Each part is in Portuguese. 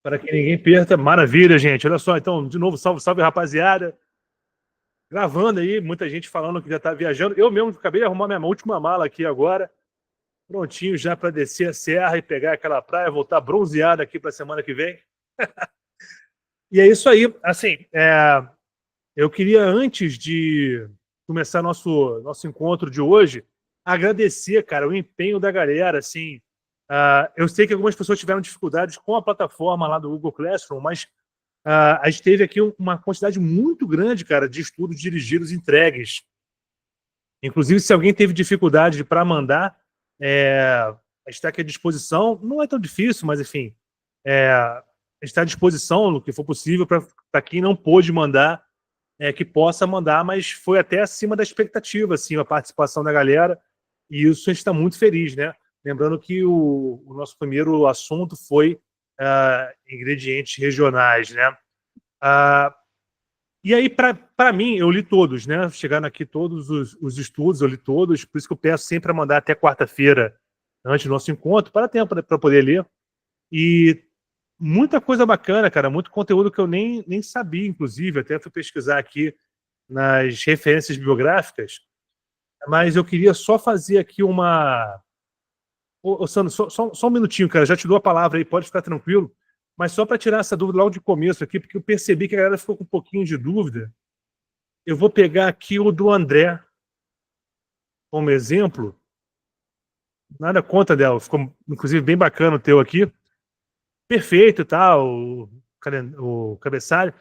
para que ninguém perca. Maravilha, gente. Olha só, então, de novo, salve, salve, rapaziada. Gravando aí, muita gente falando que já tá viajando. Eu mesmo acabei de arrumar minha última mala aqui agora, prontinho já para descer a serra e pegar aquela praia, voltar bronzeado aqui para a semana que vem. E é isso aí. Assim, eu queria, antes de começar nosso encontro de hoje, agradecer, cara, o empenho da galera, assim. Eu sei que algumas pessoas tiveram dificuldades com a plataforma lá do Google Classroom, mas a gente teve aqui uma quantidade muito grande, cara, de estudos dirigidos entregues. Inclusive, se alguém teve dificuldade para mandar, a gente está aqui à disposição. Não é tão difícil, mas, enfim, a gente está à disposição no que for possível para quem não pôde mandar, que possa mandar, mas foi até acima da expectativa, assim, a participação da galera, e isso a gente está muito feliz, né? Lembrando que o nosso primeiro assunto foi ingredientes regionais, né? E aí, para mim, eu li todos, né? Chegando aqui todos os estudos, eu li todos, por isso que eu peço sempre a mandar até quarta-feira, antes do nosso encontro, para tempo para poder ler. E muita coisa bacana, cara, muito conteúdo que eu nem sabia, inclusive, até fui pesquisar aqui nas referências bibliográficas, mas eu queria só fazer aqui uma... Ô, Sandro, só um minutinho, cara, já te dou a palavra aí, pode ficar tranquilo, mas só para tirar essa dúvida logo de começo aqui, porque eu percebi que a galera ficou com um pouquinho de dúvida. Eu vou pegar aqui o do André como exemplo. Nada contra dela, ficou inclusive bem bacana o teu aqui. Perfeito, tá, o cabeçalho.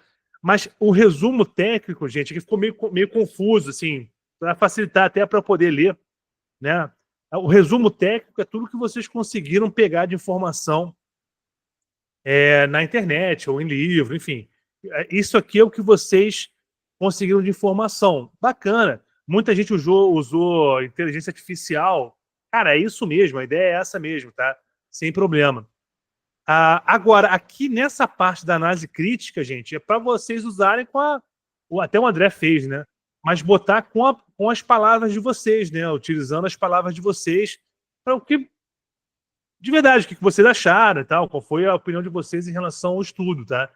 Mas o resumo técnico, gente, aqui ficou meio confuso, assim, para facilitar até para poder ler, né? O resumo técnico é tudo que vocês conseguiram pegar de informação na internet ou em livro, enfim. Isso aqui é o que vocês conseguiram de informação. Bacana. Muita gente usou inteligência artificial. Cara, é isso mesmo, a ideia é essa mesmo, tá? Sem problema. Agora, aqui nessa parte da análise crítica, gente, é para vocês usarem até o André fez, né? Mas botar com as palavras de vocês, né? Utilizando as palavras de vocês para o que de verdade, o que vocês acharam e tal, qual foi a opinião de vocês em relação ao estudo, tá?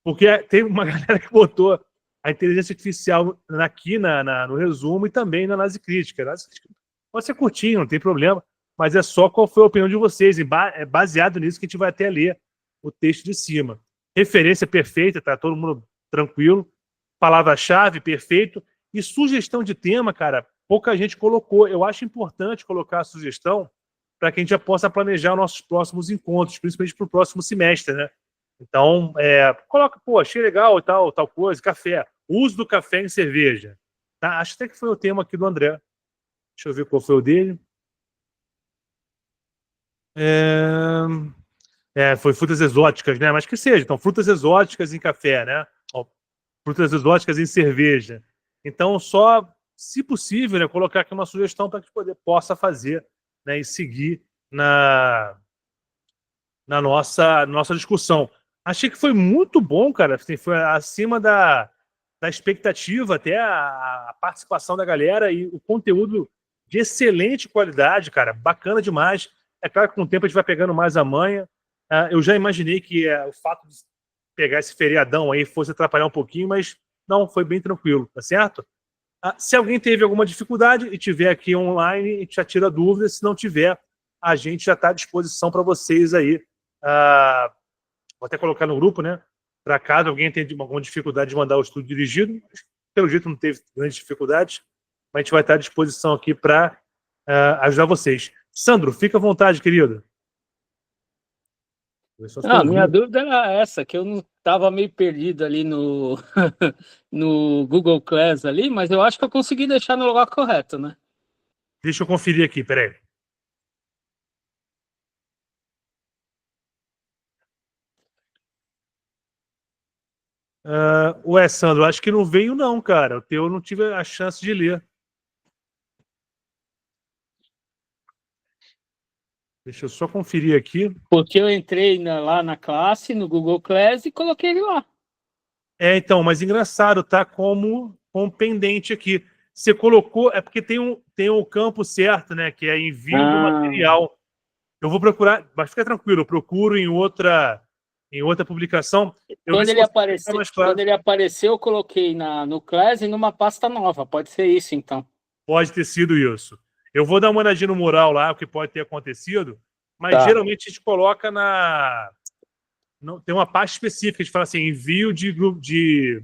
Porque tem uma galera que botou a inteligência artificial aqui no resumo e também na análise crítica. Pode ser curtinho, não tem problema, mas é só qual foi a opinião de vocês. É baseado nisso que a gente vai até ler o texto de cima. Referência perfeita, tá todo mundo tranquilo. Palavra-chave, perfeito. E sugestão de tema, cara, pouca gente colocou. Eu acho importante colocar a sugestão para que a gente já possa planejar nossos próximos encontros, principalmente para o próximo semestre, né? Então, coloca, pô, achei legal e tal coisa, café. Uso do café em cerveja. Tá? Acho até que foi o tema aqui do André. Deixa eu ver qual foi o dele. Foi frutas exóticas, né? Mas que seja. Então, frutas exóticas em café, né? Ó, frutas exóticas em cerveja. Então, só, se possível, né, colocar aqui uma sugestão para que a gente possa fazer, né, e seguir na nossa discussão. Achei que foi muito bom, cara. Assim, foi acima da expectativa, até a participação da galera e o conteúdo de excelente qualidade, cara. Bacana demais. É claro que com o tempo a gente vai pegando mais a manha. Eu já imaginei que o fato de pegar esse feriadão aí fosse atrapalhar um pouquinho, mas não, foi bem tranquilo, tá certo? Se alguém teve alguma dificuldade e tiver aqui online, a gente já tira dúvidas. Se não tiver, a gente já está à disposição para vocês aí. Vou até colocar no grupo, né? Para caso alguém tenha alguma dificuldade de mandar o estudo dirigido. Pelo jeito não teve grandes dificuldades, mas a gente vai estar à disposição aqui para ajudar vocês. Sandro, fica à vontade, querido. Minha dúvida era essa, que eu não estava meio perdido ali no, no Google Class ali, mas eu acho que eu consegui deixar no lugar correto, né? Deixa eu conferir aqui, peraí. Ué, Sandro, acho que não veio não, cara. O teu eu não tive a chance de ler. Deixa eu só conferir aqui. Porque eu entrei lá na classe, no Google Class, e coloquei ele lá. Então, mas engraçado, tá como pendente aqui. Você colocou, é porque tem um campo certo, né? Que é envio do material. Eu vou procurar, mas fica tranquilo, eu procuro em outra em outra publicação. Quando ele apareceu, eu coloquei no Class e numa pasta nova. Pode ser isso, então. Pode ter sido isso. Eu vou dar uma olhadinha no mural lá, o que pode ter acontecido, mas Tá. geralmente a gente coloca tem uma parte específica, a gente fala assim, envio de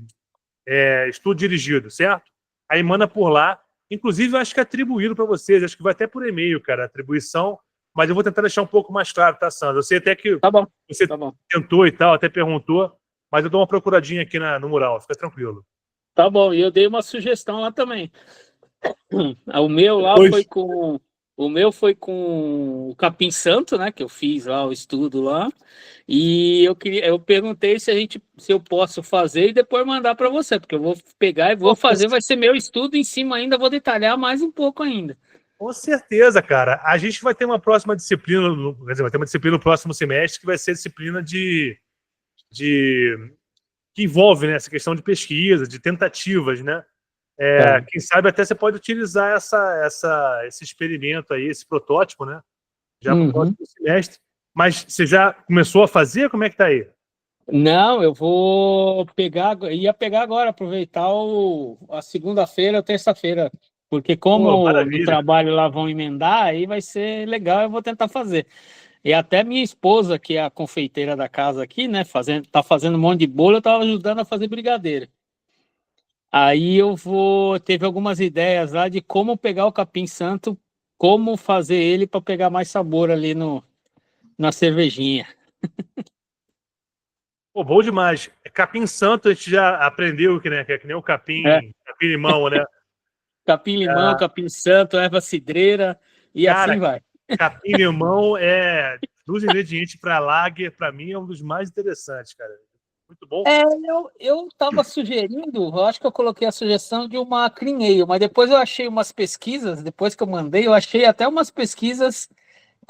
estudo dirigido, certo? Aí manda por lá. Inclusive, eu acho que é atribuído para vocês, acho que vai até por e-mail, cara, a atribuição, mas eu vou tentar deixar um pouco mais claro, tá, Sandra? Eu sei até que Tá bom. você tentou e tal, até perguntou, mas eu dou uma procuradinha aqui no mural, fica tranquilo. Tá bom, e eu dei uma sugestão lá também. O meu lá foi com o Capim Santo, né? Que eu fiz lá o estudo lá. E eu perguntei se eu posso fazer e depois mandar para você, porque eu vou pegar e vou fazer, vai ser meu estudo em cima ainda, vou detalhar mais um pouco ainda. Com certeza, cara. A gente vai ter uma próxima disciplina, quer dizer, vai ter uma disciplina no próximo semestre que vai ser a disciplina que envolve, né, essa questão de pesquisa, de tentativas, né? Quem sabe até você pode utilizar esse experimento aí, esse protótipo, né? Já para o próximo semestre. Mas você já começou a fazer? Como é que tá aí? Não, eu vou ia pegar agora, aproveitar a segunda-feira ou terça-feira, porque como no trabalho lá vão emendar, aí vai ser legal, eu vou tentar fazer. E até minha esposa, que é a confeiteira da casa aqui, né, tá fazendo um monte de bolo, eu tava ajudando a fazer brigadeiro. Aí teve algumas ideias lá de como pegar o capim santo, como fazer ele para pegar mais sabor ali na cervejinha. Pô, bom demais. Capim santo a gente já aprendeu que, né, que é que nem o capim-limão, né? Capim-limão, capim santo, erva cidreira e cara, assim vai. Capim-limão dos ingredientes para lager, para mim, é um dos mais interessantes, cara. Muito bom. Eu estava sugerindo, eu acho que eu coloquei a sugestão de uma cream ale, mas depois eu achei umas pesquisas, depois que eu mandei, eu achei até umas pesquisas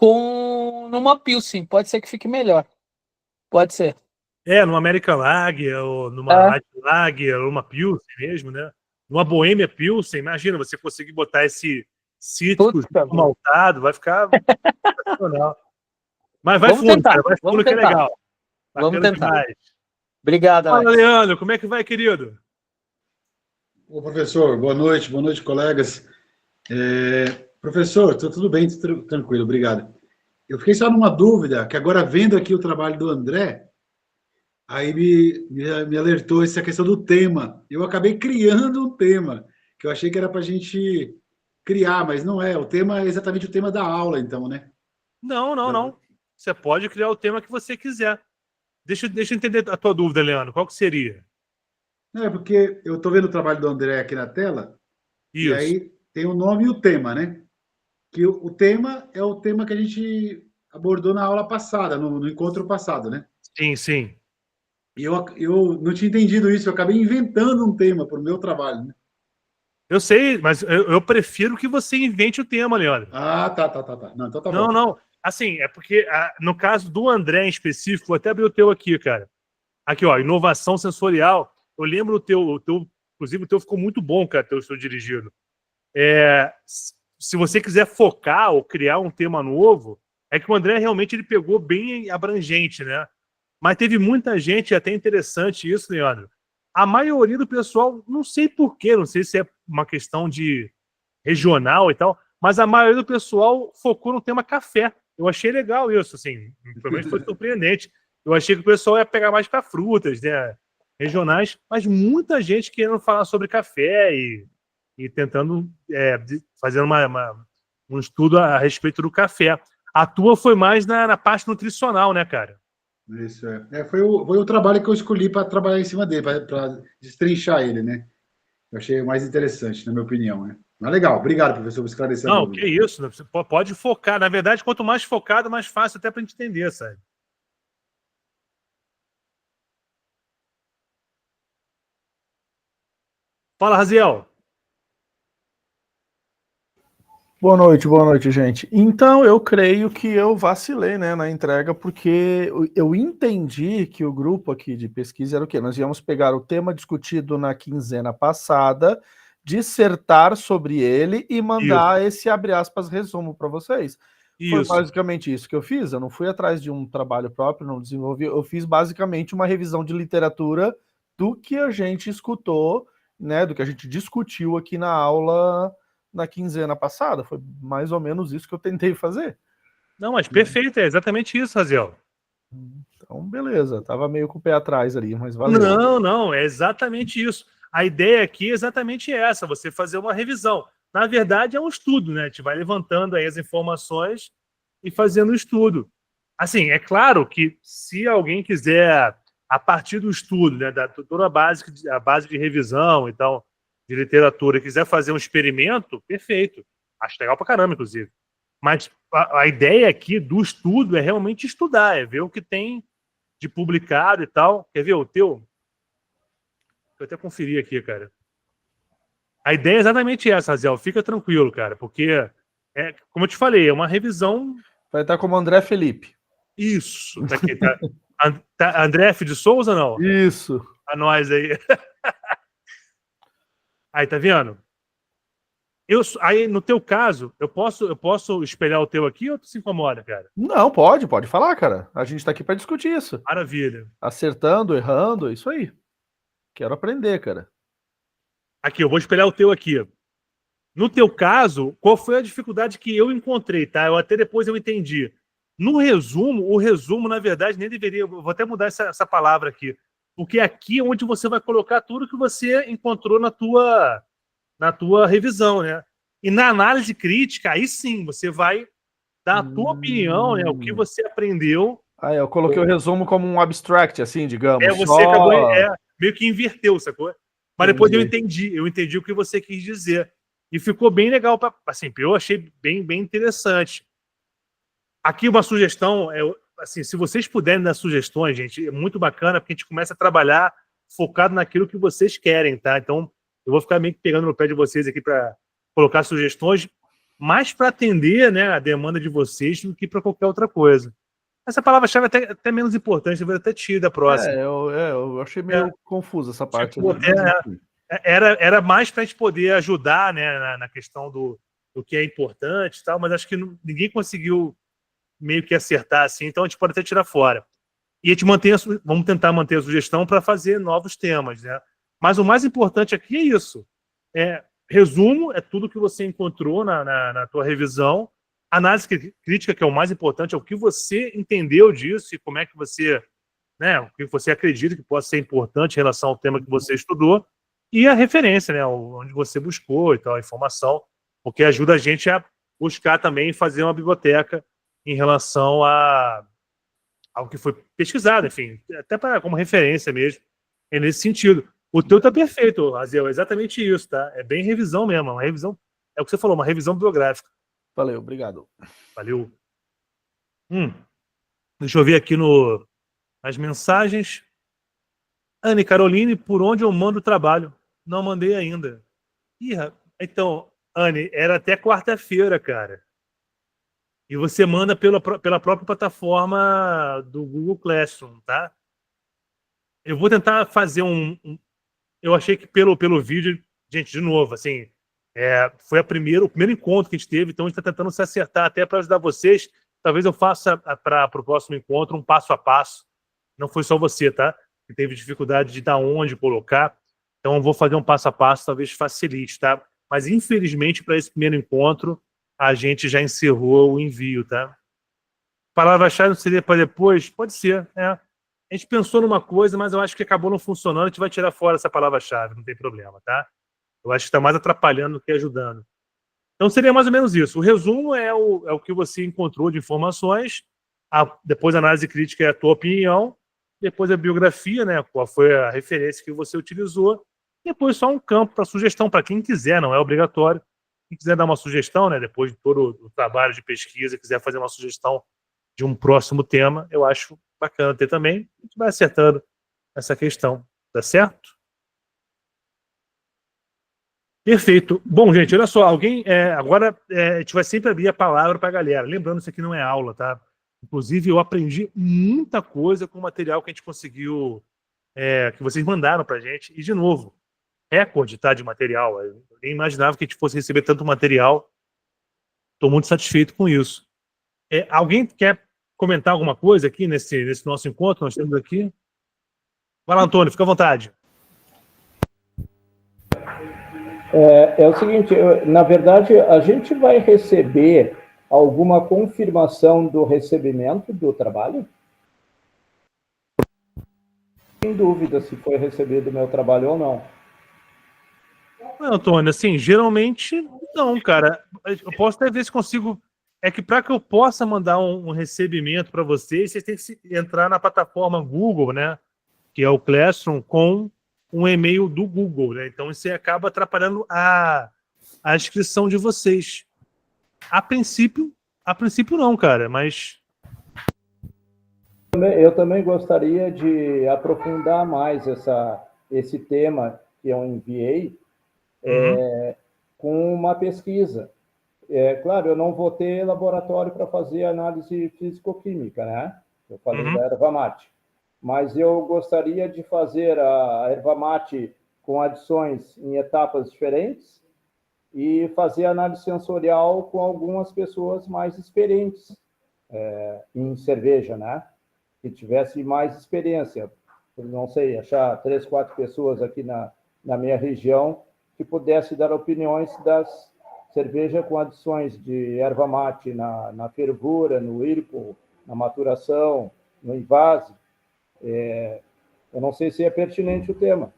numa Pilsen, pode ser que fique melhor. Pode ser. Numa American Lager, ou numa Light Lager, ou numa Pilsen mesmo, né? Numa Bohemia Pilsen, imagina, você conseguir botar esse cítrico maltado, vai ficar sensacional. Mas vai fundo, cara, vai fundo que é legal. Vamos tentar. Demais. Obrigado, Fala, Leandro, como é que vai, querido? Ô, professor, boa noite, colegas. Professor, tudo bem, tranquilo, obrigado. Eu fiquei só numa dúvida, que agora vendo aqui o trabalho do André, aí me alertou essa questão do tema. Eu acabei criando um tema, que eu achei que era para a gente criar, mas não é. O tema é exatamente o tema da aula, então, né? Não. Você pode criar o tema que você quiser. Deixa eu entender a tua dúvida, Leandro. Qual que seria? Não, é porque eu estou vendo o trabalho do André aqui na tela, Isso. E aí tem o nome e o tema, né? Que o tema é o tema que a gente abordou na aula passada, no encontro passado, né? Sim. E eu não tinha entendido isso, eu acabei inventando um tema para o meu trabalho, né? Eu sei, mas eu prefiro que você invente o tema, Leandro. Tá. Não, então tá bom. Não. Assim, é porque no caso do André em específico, vou até abrir o teu aqui, cara. Aqui, ó, inovação sensorial. Eu lembro inclusive o teu ficou muito bom, cara, teu estudo dirigido. Se você quiser focar ou criar um tema novo, é que o André realmente ele pegou bem abrangente, né? Mas teve muita gente, até interessante isso, Leandro. A maioria do pessoal, não sei porquê, não sei se é uma questão de regional e tal, mas a maioria do pessoal focou no tema café. Eu achei legal isso, assim, pelo menos foi surpreendente. Eu achei que o pessoal ia pegar mais para frutas, né, regionais, mas muita gente querendo falar sobre café e tentando fazer um estudo a respeito do café. A tua foi mais na parte nutricional, né, cara? Isso, foi o trabalho que eu escolhi para trabalhar em cima dele, para destrinchar ele, né? Eu achei mais interessante, na minha opinião, né? Mas legal, obrigado, professor, por esclarecer a dúvida. Não, que isso, você pode focar. Na verdade, quanto mais focado, mais fácil até para a gente entender, sabe? Fala, Raziel. Boa noite, gente. Então, eu creio que eu vacilei, né, na entrega, porque eu entendi que o grupo aqui de pesquisa era o quê? Nós íamos pegar o tema discutido na quinzena passada, dissertar sobre ele e mandar esse, abre aspas, resumo para vocês. Foi Isso. basicamente isso que eu fiz. Eu não fui atrás de um trabalho próprio, não desenvolvi. Eu fiz basicamente uma revisão de literatura do que a gente escutou, né? Do que a gente discutiu aqui na aula na quinzena passada. Foi mais ou menos isso que eu tentei fazer. Não, mas perfeito, é exatamente isso, Raziel. Então, beleza. Tava meio com o pé atrás ali, mas valeu. Não, é exatamente isso. A ideia aqui é exatamente essa, você fazer uma revisão. Na verdade, é um estudo, né? A gente vai levantando aí as informações e fazendo o estudo. Assim, é claro que se alguém quiser, a partir do estudo, né, da toda a base de revisão, então, de literatura, quiser fazer um experimento, perfeito. Acho legal pra caramba, inclusive. Mas a ideia aqui do estudo é realmente estudar, é ver o que tem de publicado e tal. Quer ver o teu? Deixa eu até conferir aqui, cara. A ideia é exatamente essa, Raziel. Fica tranquilo, cara, porque, como eu te falei, é uma revisão. Vai estar como André Felipe. Isso. Tá aqui, tá. André F. de Souza, não? Isso. A nós aí. Aí, tá vendo? Aí, no teu caso, eu posso espelhar o teu aqui ou tu se incomoda, cara? Não, pode falar, cara. A gente tá aqui para discutir isso. Maravilha. Acertando, errando, isso aí. Quero aprender, cara. Aqui, eu vou espelhar o teu aqui. No teu caso, qual foi a dificuldade que eu encontrei, tá? Até depois eu entendi. No resumo, o resumo, na verdade, nem deveria. Vou até mudar essa palavra aqui. Porque aqui é onde você vai colocar tudo que você encontrou na tua revisão, né? E na análise crítica, aí sim, você vai dar a tua opinião, né? O que você aprendeu. Ah, eu coloquei o resumo como um abstract, assim, digamos. Você acabou meio que inverteu, sacou? Mas depois eu entendi o que você quis dizer. E ficou bem legal, assim, eu achei bem interessante. Aqui uma sugestão, assim, se vocês puderem dar sugestões, gente, é muito bacana, porque a gente começa a trabalhar focado naquilo que vocês querem, tá? Então, eu vou ficar meio que pegando no pé de vocês aqui para colocar sugestões, mais para atender, né, a demanda de vocês do que para qualquer outra coisa. Essa palavra-chave é até menos importante, eu vou até tirar da próxima. Eu achei meio confusa essa parte. Era mais para a gente poder ajudar, né, na questão do que é importante e tal, mas acho que ninguém conseguiu meio que acertar assim, então a gente pode até tirar fora. E a gente vamos tentar manter a sugestão para fazer novos temas, né? Mas o mais importante aqui é isso. Resumo, é tudo que você encontrou na tua revisão. Análise crítica, que é o mais importante, é o que você entendeu disso e como é que você, né, o que você acredita que possa ser importante em relação ao tema que você estudou. E a referência, né, onde você buscou e tal, a informação, porque ajuda a gente a buscar também fazer uma biblioteca em relação ao que foi pesquisado, enfim, até como referência mesmo, nesse sentido. O teu tá perfeito, Raziel, é exatamente isso, tá? É bem revisão mesmo, uma revisão, é o que você falou, uma revisão bibliográfica. Valeu, obrigado. Valeu. Deixa eu ver aqui nas mensagens. Anne Caroline, por onde eu mando o trabalho? Não mandei ainda. Então, Anne, era até quarta-feira, cara. E você manda pela própria plataforma do Google Classroom, tá? Eu vou tentar fazer eu achei que pelo vídeo, gente, de novo, assim, foi o primeiro encontro que a gente teve, então a gente está tentando se acertar até para ajudar vocês. Talvez eu faça para o próximo encontro um passo a passo. Não foi só você, tá? Que teve dificuldade de dar onde colocar. Então eu vou fazer um passo a passo, talvez facilite, tá? Mas infelizmente para esse primeiro encontro a gente já encerrou o envio, tá? Palavra-chave não seria para depois? Pode ser, A gente pensou numa coisa, mas eu acho que acabou não funcionando. A gente vai tirar fora essa palavra-chave, não tem problema, tá? Eu acho que está mais atrapalhando do que ajudando. Então seria mais ou menos isso. O resumo é o que você encontrou de informações. Depois a análise crítica é a tua opinião. Depois a biografia, né? Qual foi a referência que você utilizou. Depois só um campo para sugestão, para quem quiser, não é obrigatório. Quem quiser dar uma sugestão, né? Depois de todo o trabalho de pesquisa, quiser fazer uma sugestão de um próximo tema, eu acho bacana ter também. A gente vai acertando essa questão, tá certo? Perfeito. Bom, gente, olha só, agora a gente vai sempre abrir a palavra para a galera. Lembrando, isso aqui não é aula, tá? Inclusive, eu aprendi muita coisa com o material que a gente conseguiu, que vocês mandaram para a gente. E, de novo, recorde, tá, de material. Eu nem imaginava que a gente fosse receber tanto material. Estou muito satisfeito com isso. Alguém quer comentar alguma coisa aqui nesse nosso encontro? Nós temos aqui. Vai lá, Antônio, fica à vontade. É o seguinte, na verdade, a gente vai receber alguma confirmação do recebimento do trabalho? Sem dúvida se foi recebido o meu trabalho ou não. Antônio, assim, geralmente não, cara. Eu posso até ver se consigo. É que para que eu possa mandar um recebimento para vocês têm que entrar na plataforma Google, né? Que é o Classroom, com um e-mail do Google, né? Então isso acaba atrapalhando a inscrição de vocês. A princípio não, cara, mas... Eu também gostaria de aprofundar mais esse tema que eu enviei com uma pesquisa. Claro, eu não vou ter laboratório para fazer análise físico-química, né? Eu falei da erva mate. Mas eu gostaria de fazer a erva mate com adições em etapas diferentes e fazer análise sensorial com algumas pessoas mais experientes em cerveja, né? Que tivesse mais experiência. Não sei, achar 3, 4 pessoas aqui na minha região que pudesse dar opiniões das cervejas com adições de erva mate na fervura, no whirlpool, na maturação, no invase. Eu não sei se é pertinente o tema.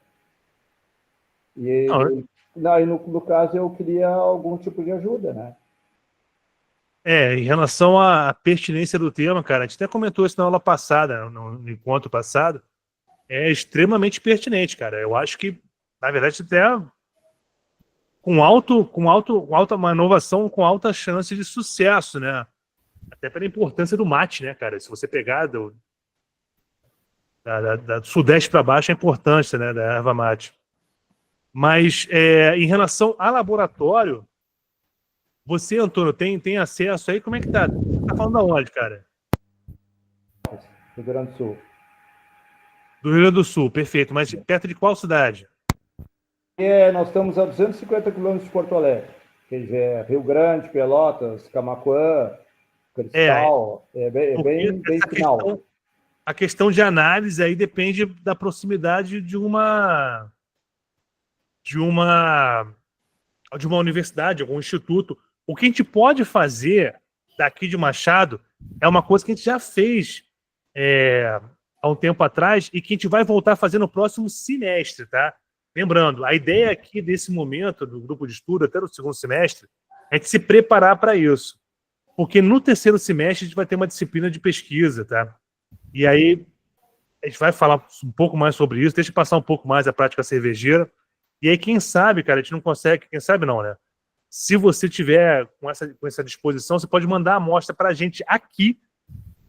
E no caso, eu queria algum tipo de ajuda, né? Em relação à pertinência do tema, cara, a gente até comentou isso na aula passada, no encontro passado, é extremamente pertinente, cara. Eu acho que, na verdade, até uma inovação com alta chance de sucesso, né? Até pela importância do mate, né, cara? Se você pegar do sudeste para baixo, a importância, né, da erva mate. Mas, em relação a laboratório, você, Antônio, tem acesso aí? Como é que tá? Tá falando aonde, cara? Rio Grande do Sul. Do Rio Grande do Sul, perfeito. Mas perto de qual cidade? Nós estamos a 250 quilômetros de Porto Alegre. Que é Rio Grande, Pelotas, Camaquã, Cristal. Bem final. A questão de análise aí depende da proximidade de uma universidade, algum instituto. O que a gente pode fazer daqui de Machado é uma coisa que a gente já fez há um tempo atrás e que a gente vai voltar a fazer no próximo semestre, tá? Lembrando, a ideia aqui desse momento do grupo de estudo, até no segundo semestre, é de se preparar para isso. Porque no terceiro semestre a gente vai ter uma disciplina de pesquisa, tá? E aí a gente vai falar um pouco mais sobre isso, deixa eu passar um pouco mais a prática cervejeira. E aí, quem sabe, cara, a gente não consegue, quem sabe não, né? Se você tiver com essa disposição, você pode mandar a amostra para a gente aqui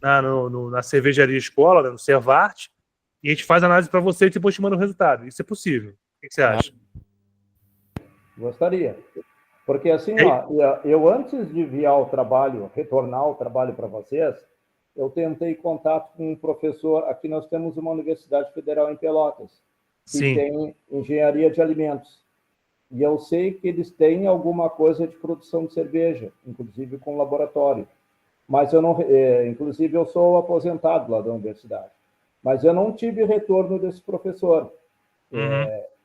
na cervejaria escola, né, no Servarte, e a gente faz a análise para você e depois te manda o resultado. Isso é possível. O que você acha? Gostaria. Porque assim, eu antes de enviar o trabalho, retornar o trabalho para vocês, eu tentei contato com um professor. Aqui nós temos uma Universidade Federal em Pelotas, que tem engenharia de alimentos. E eu sei que eles têm alguma coisa de produção de cerveja, inclusive com laboratório. Mas eu não, inclusive eu sou aposentado lá da universidade. Mas eu não tive retorno desse professor.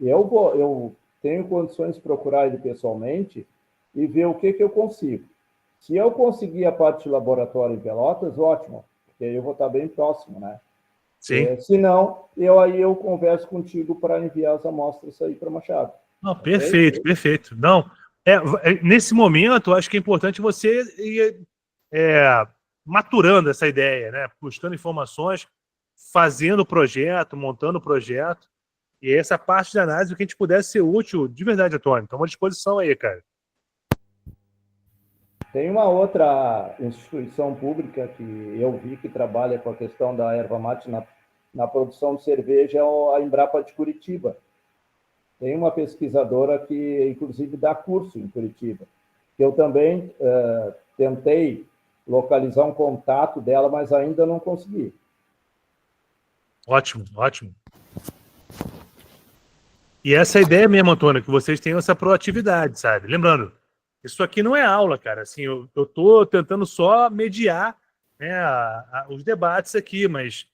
Eu tenho condições de procurar ele pessoalmente e ver o que eu consigo. Se eu conseguir a parte de laboratório em Pelotas, ótimo, porque aí eu vou estar bem próximo, né? Sim. Se não, eu converso contigo para enviar as amostras aí para Machado. Não, perfeito, perfeito. Não, nesse momento, acho que é importante você ir maturando essa ideia, né? Buscando informações, fazendo o projeto, montando o projeto. E essa parte de análise, o que a gente pudesse ser útil, de verdade, Antônio. Então, à disposição aí, cara. Tem uma outra instituição pública que eu vi que trabalha com a questão da erva mate na produção de cerveja, é a Embrapa de Curitiba. Tem uma pesquisadora que, inclusive, dá curso em Curitiba. Eu também tentei localizar um contato dela, mas ainda não consegui. Ótimo, ótimo. E essa é a ideia mesmo, Antônio, que vocês tenham essa proatividade, sabe? Lembrando, Isso aqui não é aula, cara. Assim, eu tô tentando só mediar, né, os debates aqui, mas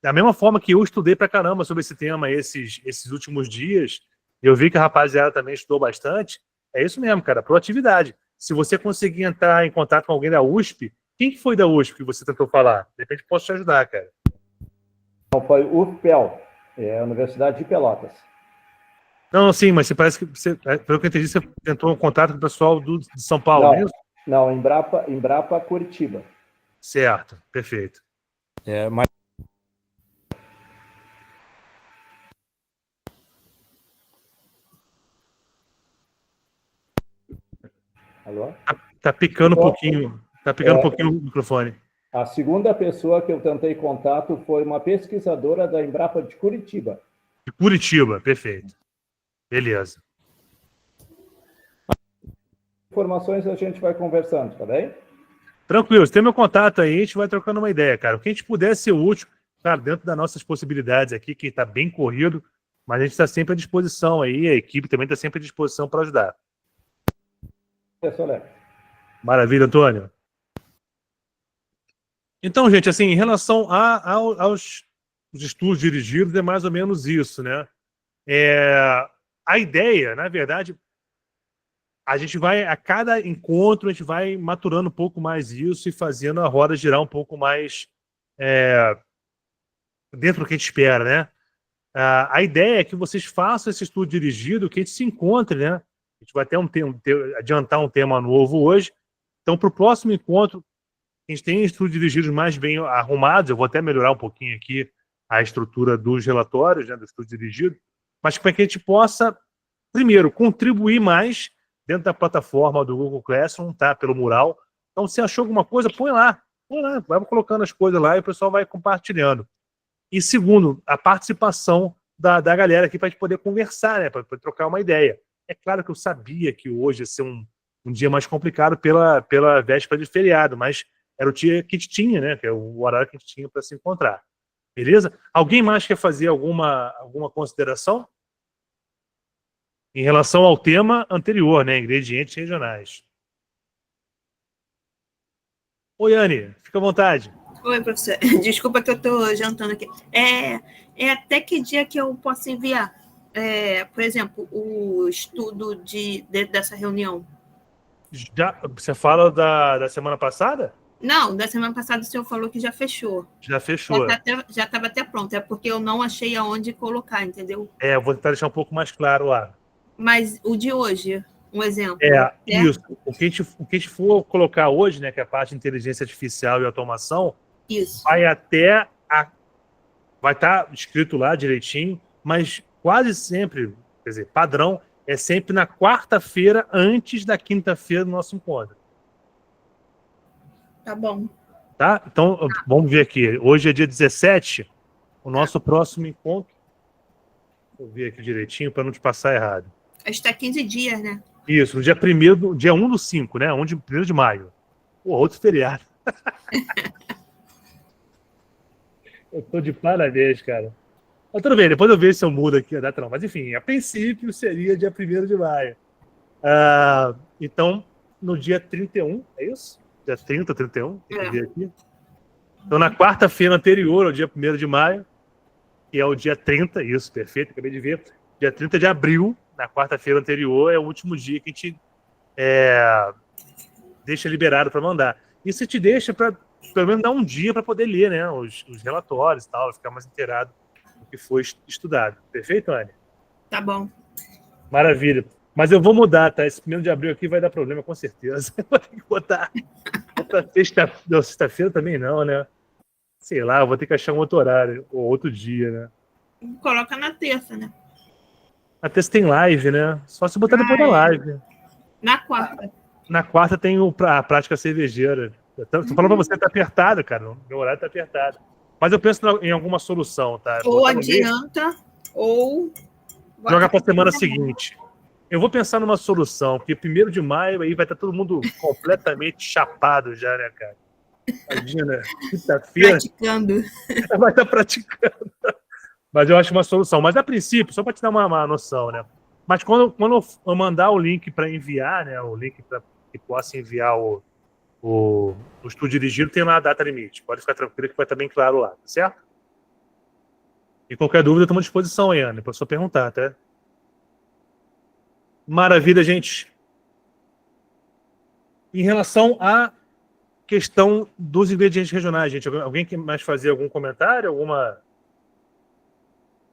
da mesma forma que eu estudei pra caramba sobre esse tema esses últimos dias, eu vi que a rapaziada também estudou bastante. É isso mesmo, cara, proatividade. Se você conseguir entrar em contato com alguém da USP, quem que foi da USP que você tentou falar? De repente posso te ajudar, cara. Não, foi UFPEL, a Universidade de Pelotas. Não, sim, mas você parece que, pelo que eu entendi, você tentou um contato com o pessoal de São Paulo, Não, é isso? não, Embrapa Curitiba. Certo, perfeito. Mas... Alô? Tá picando um pouquinho. Tá picando um pouquinho o microfone. A segunda pessoa que eu tentei contato foi uma pesquisadora da Embrapa de Curitiba. De Curitiba, perfeito. Beleza. Informações a gente vai conversando, tá bem? Tranquilo, você tem meu contato aí, a gente vai trocando uma ideia, cara. O que a gente puder ser útil, cara, dentro das nossas possibilidades aqui, que tá bem corrido, mas a gente está sempre à disposição aí, a equipe também está sempre à disposição para ajudar. Maravilha, Antônio. Então, gente, assim, em relação aos estudos dirigidos, é mais ou menos isso, né? A ideia, na verdade, a gente vai, a cada encontro, a gente vai maturando um pouco mais isso e fazendo a roda girar um pouco mais dentro do que a gente espera, né? A ideia é que vocês façam esse estudo dirigido, que a gente se encontre, né? A gente vai ter adiantar um tema novo hoje. Então, para o próximo encontro, a gente tem estudos dirigidos mais bem arrumados. Eu vou até melhorar um pouquinho aqui a estrutura dos relatórios, né, do estudo dirigido, mas para que a gente possa, primeiro, contribuir mais dentro da plataforma do Google Classroom, tá? Pelo mural. Então, se achou alguma coisa, põe lá, vai colocando as coisas lá e o pessoal vai compartilhando. E segundo, a participação da galera aqui para a gente poder conversar, né? Para trocar uma ideia. É claro que eu sabia que hoje ia ser um dia mais complicado pela véspera de feriado, mas era o dia que a gente tinha, né? Que é o horário que a gente tinha para se encontrar. Beleza? Alguém mais quer fazer alguma consideração? Em relação ao tema anterior, né? Ingredientes regionais. Oi, Anne, fica à vontade. Oi, professor. Desculpa que eu estou jantando aqui. Até que dia que eu posso enviar? Por exemplo, o estudo dessa reunião. Você fala da semana passada? Não, da semana passada o senhor falou que já fechou. Já fechou. Já estava até pronto. É porque eu não achei aonde colocar, entendeu? Eu vou tentar deixar um pouco mais claro lá. Mas o de hoje, um exemplo. Isso. O que a gente for colocar hoje, né, que é a parte de inteligência artificial e automação, isso. Vai estar escrito lá direitinho, mas quase sempre, quer dizer, padrão, é sempre na quarta-feira antes da quinta-feira do nosso encontro. Tá bom. Tá? Então, vamos ver aqui. Hoje é dia 17, o nosso próximo encontro. Vou ver aqui direitinho para não te passar errado. Está 15 dias, né? Isso, no dia 1/5, né? 1 de maio. Pô, outro feriado. Eu tô de parabéns, cara. Mas tudo bem, depois eu vejo se eu mudo aqui a data não. Mas enfim, a princípio seria dia 1º de maio. Então, no dia 31, é isso? Dia 30, 31, tem que ver aqui. Então, na quarta-feira anterior ao dia 1º de maio, que é o dia 30, isso, perfeito, acabei de ver. Dia 30 de abril, na quarta-feira anterior, é o último dia que a gente deixa liberado para mandar. Isso te deixa para pelo menos dar um dia para poder ler, né, os relatórios e tal, ficar mais inteirado do que foi estudado. Perfeito, Anne? Tá bom. Maravilha. Mas eu vou mudar, tá? Esse 1º de abril aqui vai dar problema, com certeza. Vou ter que botar sexta-feira também não, né? Sei lá, eu vou ter que achar um outro horário, ou outro dia, né? Coloca na terça, né? Na terça tem live, né? Só se botar depois da live. Na quarta. Na quarta tem a prática cervejeira. Tô falando pra você, tá apertado, cara. Meu horário tá apertado. Mas eu penso em alguma solução, tá? Ou adianta, ou... jogar pra semana seguinte. Eu vou pensar numa solução, porque 1º de maio aí vai estar todo mundo completamente chapado já, né, cara? Imagina, quinta-feira... praticando. Vai estar praticando. Mas eu acho uma solução. Mas a princípio, só para te dar uma noção, né? Mas quando eu mandar o link para enviar, né? O link para que possa enviar o estudo dirigido, tem lá a data limite. Pode ficar tranquilo que vai estar bem claro lá, tá certo? E qualquer dúvida, estamos à disposição aí, Ana, para só perguntar, tá? Maravilha, gente. Em relação à questão dos ingredientes regionais, gente, alguém quer mais fazer algum comentário,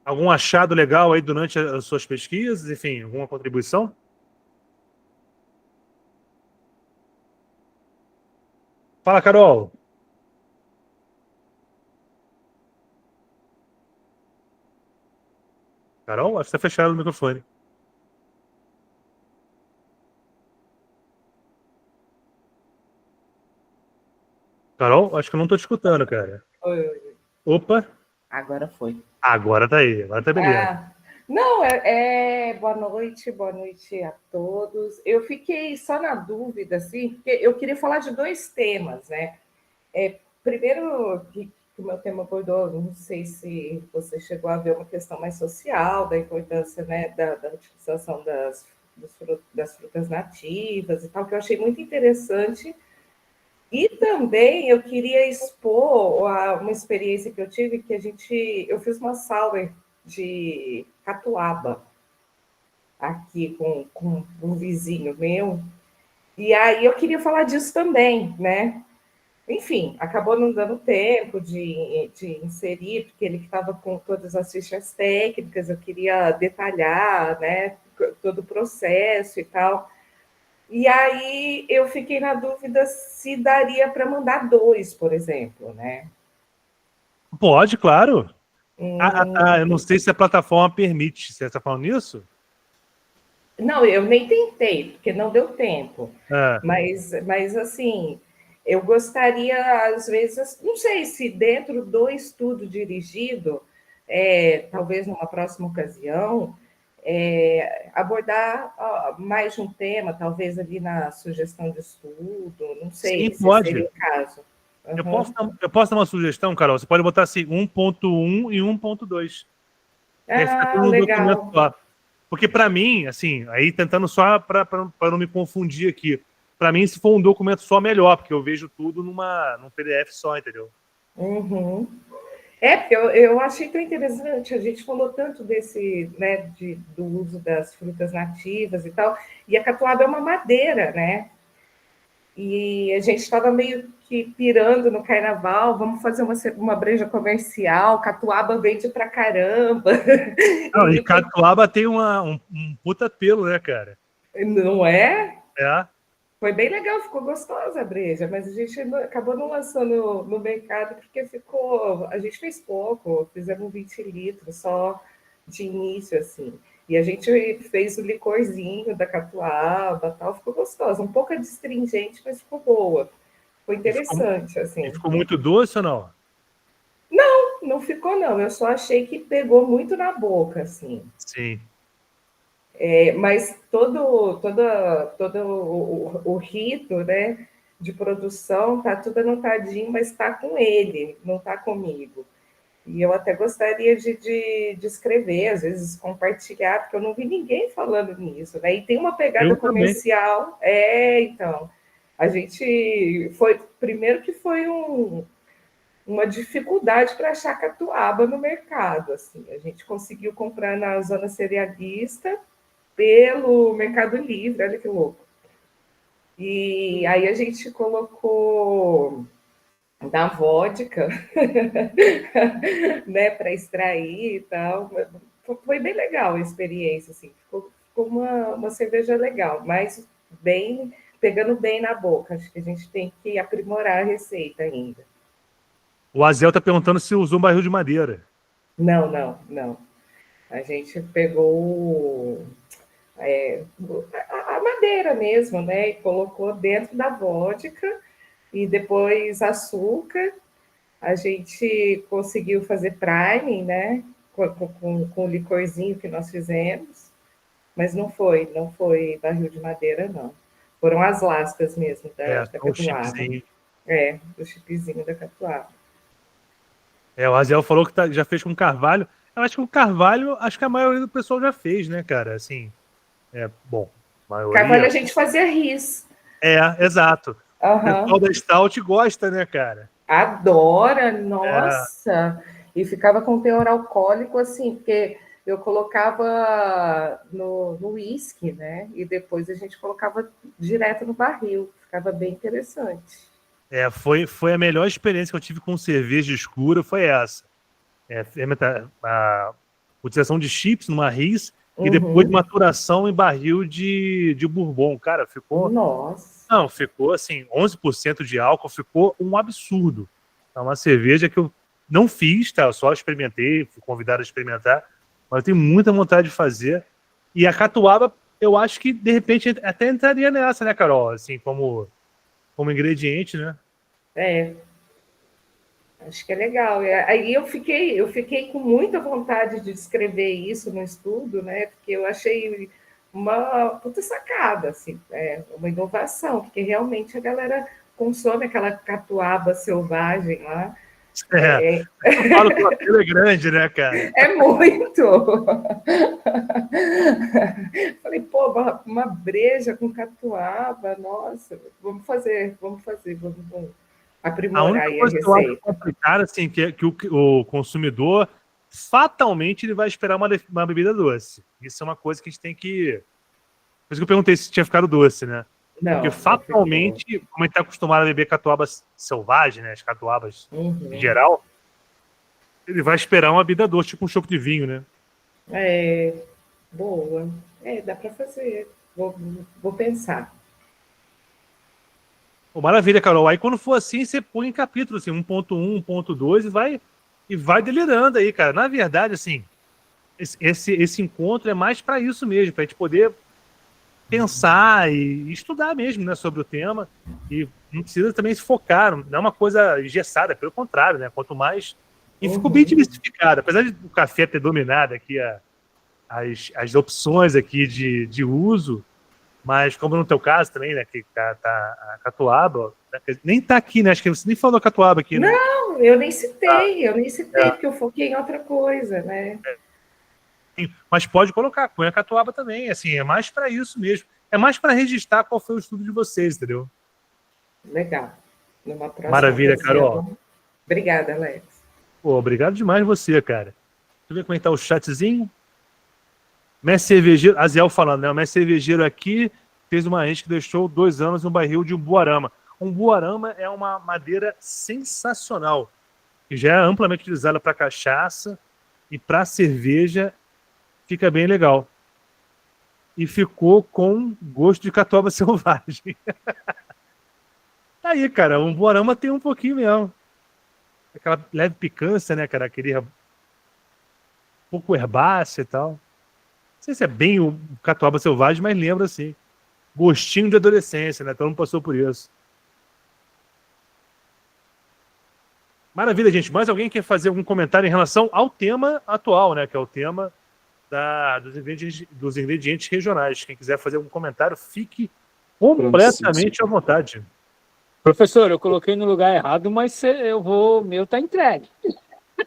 algum achado legal aí durante as suas pesquisas, enfim, alguma contribuição? Fala, Carol. Carol, acho que está fechado o microfone. Carol, acho que eu não estou te escutando, cara. Oi. Opa, Agora foi. agora tá aí, agora tá beleza. Não, boa noite a todos. Eu fiquei só na dúvida, assim, porque eu queria falar de 2 temas, né? Primeiro, que o meu tema abordou, não sei se você chegou a ver uma questão mais social, da importância, né, da utilização das frutas nativas e tal, que eu achei muito interessante. E também eu queria expor uma experiência que eu tive, que eu fiz uma sour de catuaba aqui com um vizinho meu, e aí eu queria falar disso também, né? Enfim, acabou não dando tempo de inserir, porque ele estava com todas as fichas técnicas, eu queria detalhar, né, todo o processo e tal. E aí eu fiquei na dúvida se daria para mandar 2, por exemplo, né? Pode, claro. Eu não sei se a plataforma permite. Você está falando nisso? Não, eu nem tentei, porque não deu tempo. É. Mas assim, eu gostaria, às vezes, não sei se dentro do estudo dirigido, talvez numa próxima ocasião, abordar mais de um tema, talvez ali na sugestão de estudo, não sei Sim, se pode. seria o caso. Uhum. Eu posso dar uma sugestão, Carol? Você pode botar assim 1.1 e 1.2. Fica tudo no Legal. documento só. Porque para mim, assim, aí tentando só para não me confundir aqui, para mim, se for um documento só, melhor, porque eu vejo tudo num PDF só, entendeu? Uhum. Porque eu achei tão interessante, a gente falou tanto desse, né, do uso das frutas nativas e tal, e a catuaba é uma madeira, né? E a gente estava meio que pirando no carnaval, vamos fazer uma breja comercial, catuaba vende pra caramba. Não, e catuaba tem um puta pelo, né, cara? Não é? É. Foi bem legal, ficou gostosa a breja, mas a gente acabou não lançando no mercado porque a gente fez pouco, fizemos 20 litros só de início, assim. E a gente fez o licorzinho da catuaba, tal, ficou gostosa, um pouco adstringente, mas ficou boa. Foi interessante, assim. E ficou muito doce ou não? Não ficou, não. Eu só achei que pegou muito na boca, assim. Sim. Mas todo o rito, né, de produção tá tudo anotadinho, mas está com ele, não está comigo. E eu até gostaria de escrever, às vezes compartilhar, porque eu não vi ninguém falando nisso, né? E tem uma pegada comercial. Então, a gente foi. Primeiro que foi uma dificuldade para achar catuaba no mercado. Assim. A gente conseguiu comprar na zona cerealista pelo Mercado Livre, olha que louco. E aí a gente colocou na vodka, né, para extrair e tal. Foi bem legal a experiência, assim. Ficou uma cerveja legal, mas pegando bem na boca. Acho que a gente tem que aprimorar a receita ainda. O Azel tá perguntando se usou um barril de madeira. Não. A gente pegou a madeira mesmo, né? E colocou dentro da vodka e depois açúcar. A gente conseguiu fazer priming, né? Com o licorzinho que nós fizemos, mas não foi barril de madeira, não. Foram as lascas mesmo da catuaba. Do chipzinho da catuaba. O Azel falou que já fez com carvalho. Eu acho que o carvalho, acho que a maioria do pessoal já fez, né, cara? Assim, Bom, a Carvalho a maioria... gente fazia ris. Exato. O Aham. pessoal da Stout gosta, né, cara? Adora, nossa! E ficava com teor alcoólico, assim, porque eu colocava no uísque, né? E depois a gente colocava direto no barril. Ficava bem interessante. Foi a melhor experiência que eu tive com cerveja escura, foi essa. A utilização de chips numa ris e depois maturação em barril de bourbon. Cara, Nossa! Não, ficou assim, 11% de álcool, ficou um absurdo. É uma cerveja que eu não fiz, tá? Eu só experimentei, fui convidado a experimentar, mas eu tenho muita vontade de fazer. E a catuaba, eu acho que, de repente, até entraria nessa, né, Carol? Assim, como ingrediente, né? Acho que é legal. Aí eu fiquei com muita vontade de descrever isso no estudo, né? Porque eu achei uma puta sacada, assim, uma inovação, porque realmente a galera consome aquela catuaba selvagem lá. Eu falo que o apelo é grande, né, cara? É muito! Falei, pô, uma breja com catuaba, nossa, vamos A aprimorar única aí a coisa que eu acho receita. complicada, assim, que o consumidor, fatalmente, ele vai esperar uma bebida doce. Isso é uma coisa que a gente tem que... Por isso que eu perguntei se tinha ficado doce, né? Não, Porque fatalmente, como a gente está acostumado a beber catuaba selvagem, né? As catuabas em geral, ele vai esperar uma bebida doce, tipo um chopp de vinho, né? Boa. Dá para fazer. Vou pensar. Pô, maravilha, Carol. Aí quando for assim, você põe em capítulo, assim, 1.1, 1.2 e vai delirando aí, cara. Na verdade, assim, esse encontro é mais para isso mesmo, para a gente poder pensar e estudar mesmo, né, sobre o tema. E não precisa também se focar, não é uma coisa engessada, pelo contrário, né? Quanto mais... E ficou bem diversificado. Apesar de o café ter dominado aqui as opções aqui de uso, mas como no teu caso também, né, que tá a catuaba, né, nem tá aqui, né, acho que você nem falou catuaba aqui, né? Não, eu nem citei, porque eu foquei em outra coisa, né? Mas pode colocar, põe a catuaba também, assim, é mais para isso mesmo. É mais para registrar qual foi o estudo de vocês, entendeu? Legal. Numa próxima Maravilha, ocasião. Carol. Obrigada, Alex. Pô, obrigado demais você, cara. Deixa eu ver como é que tá o chatzinho. Mestre cervejeiro, Aziel falando, né? O mestre cervejeiro aqui fez uma rede que deixou 2 anos no barril de umbuarama. Umbuarama é uma madeira sensacional, que já é amplamente utilizada para cachaça e para cerveja, fica bem legal. E ficou com gosto de catuaba selvagem. Aí, cara, o umbuarama tem um pouquinho mesmo. Aquela leve picância, né, cara? Aquele pouco herbácea e tal. Não sei se é bem o catuaba selvagem, mas lembra, assim. Gostinho de adolescência, né? Todo mundo passou por isso. Maravilha, gente. Mais alguém quer fazer algum comentário em relação ao tema atual, né? Que é o tema dos ingredientes regionais. Quem quiser fazer algum comentário, fique completamente à vontade. Professor, eu coloquei no lugar errado, mas o meu tá entregue.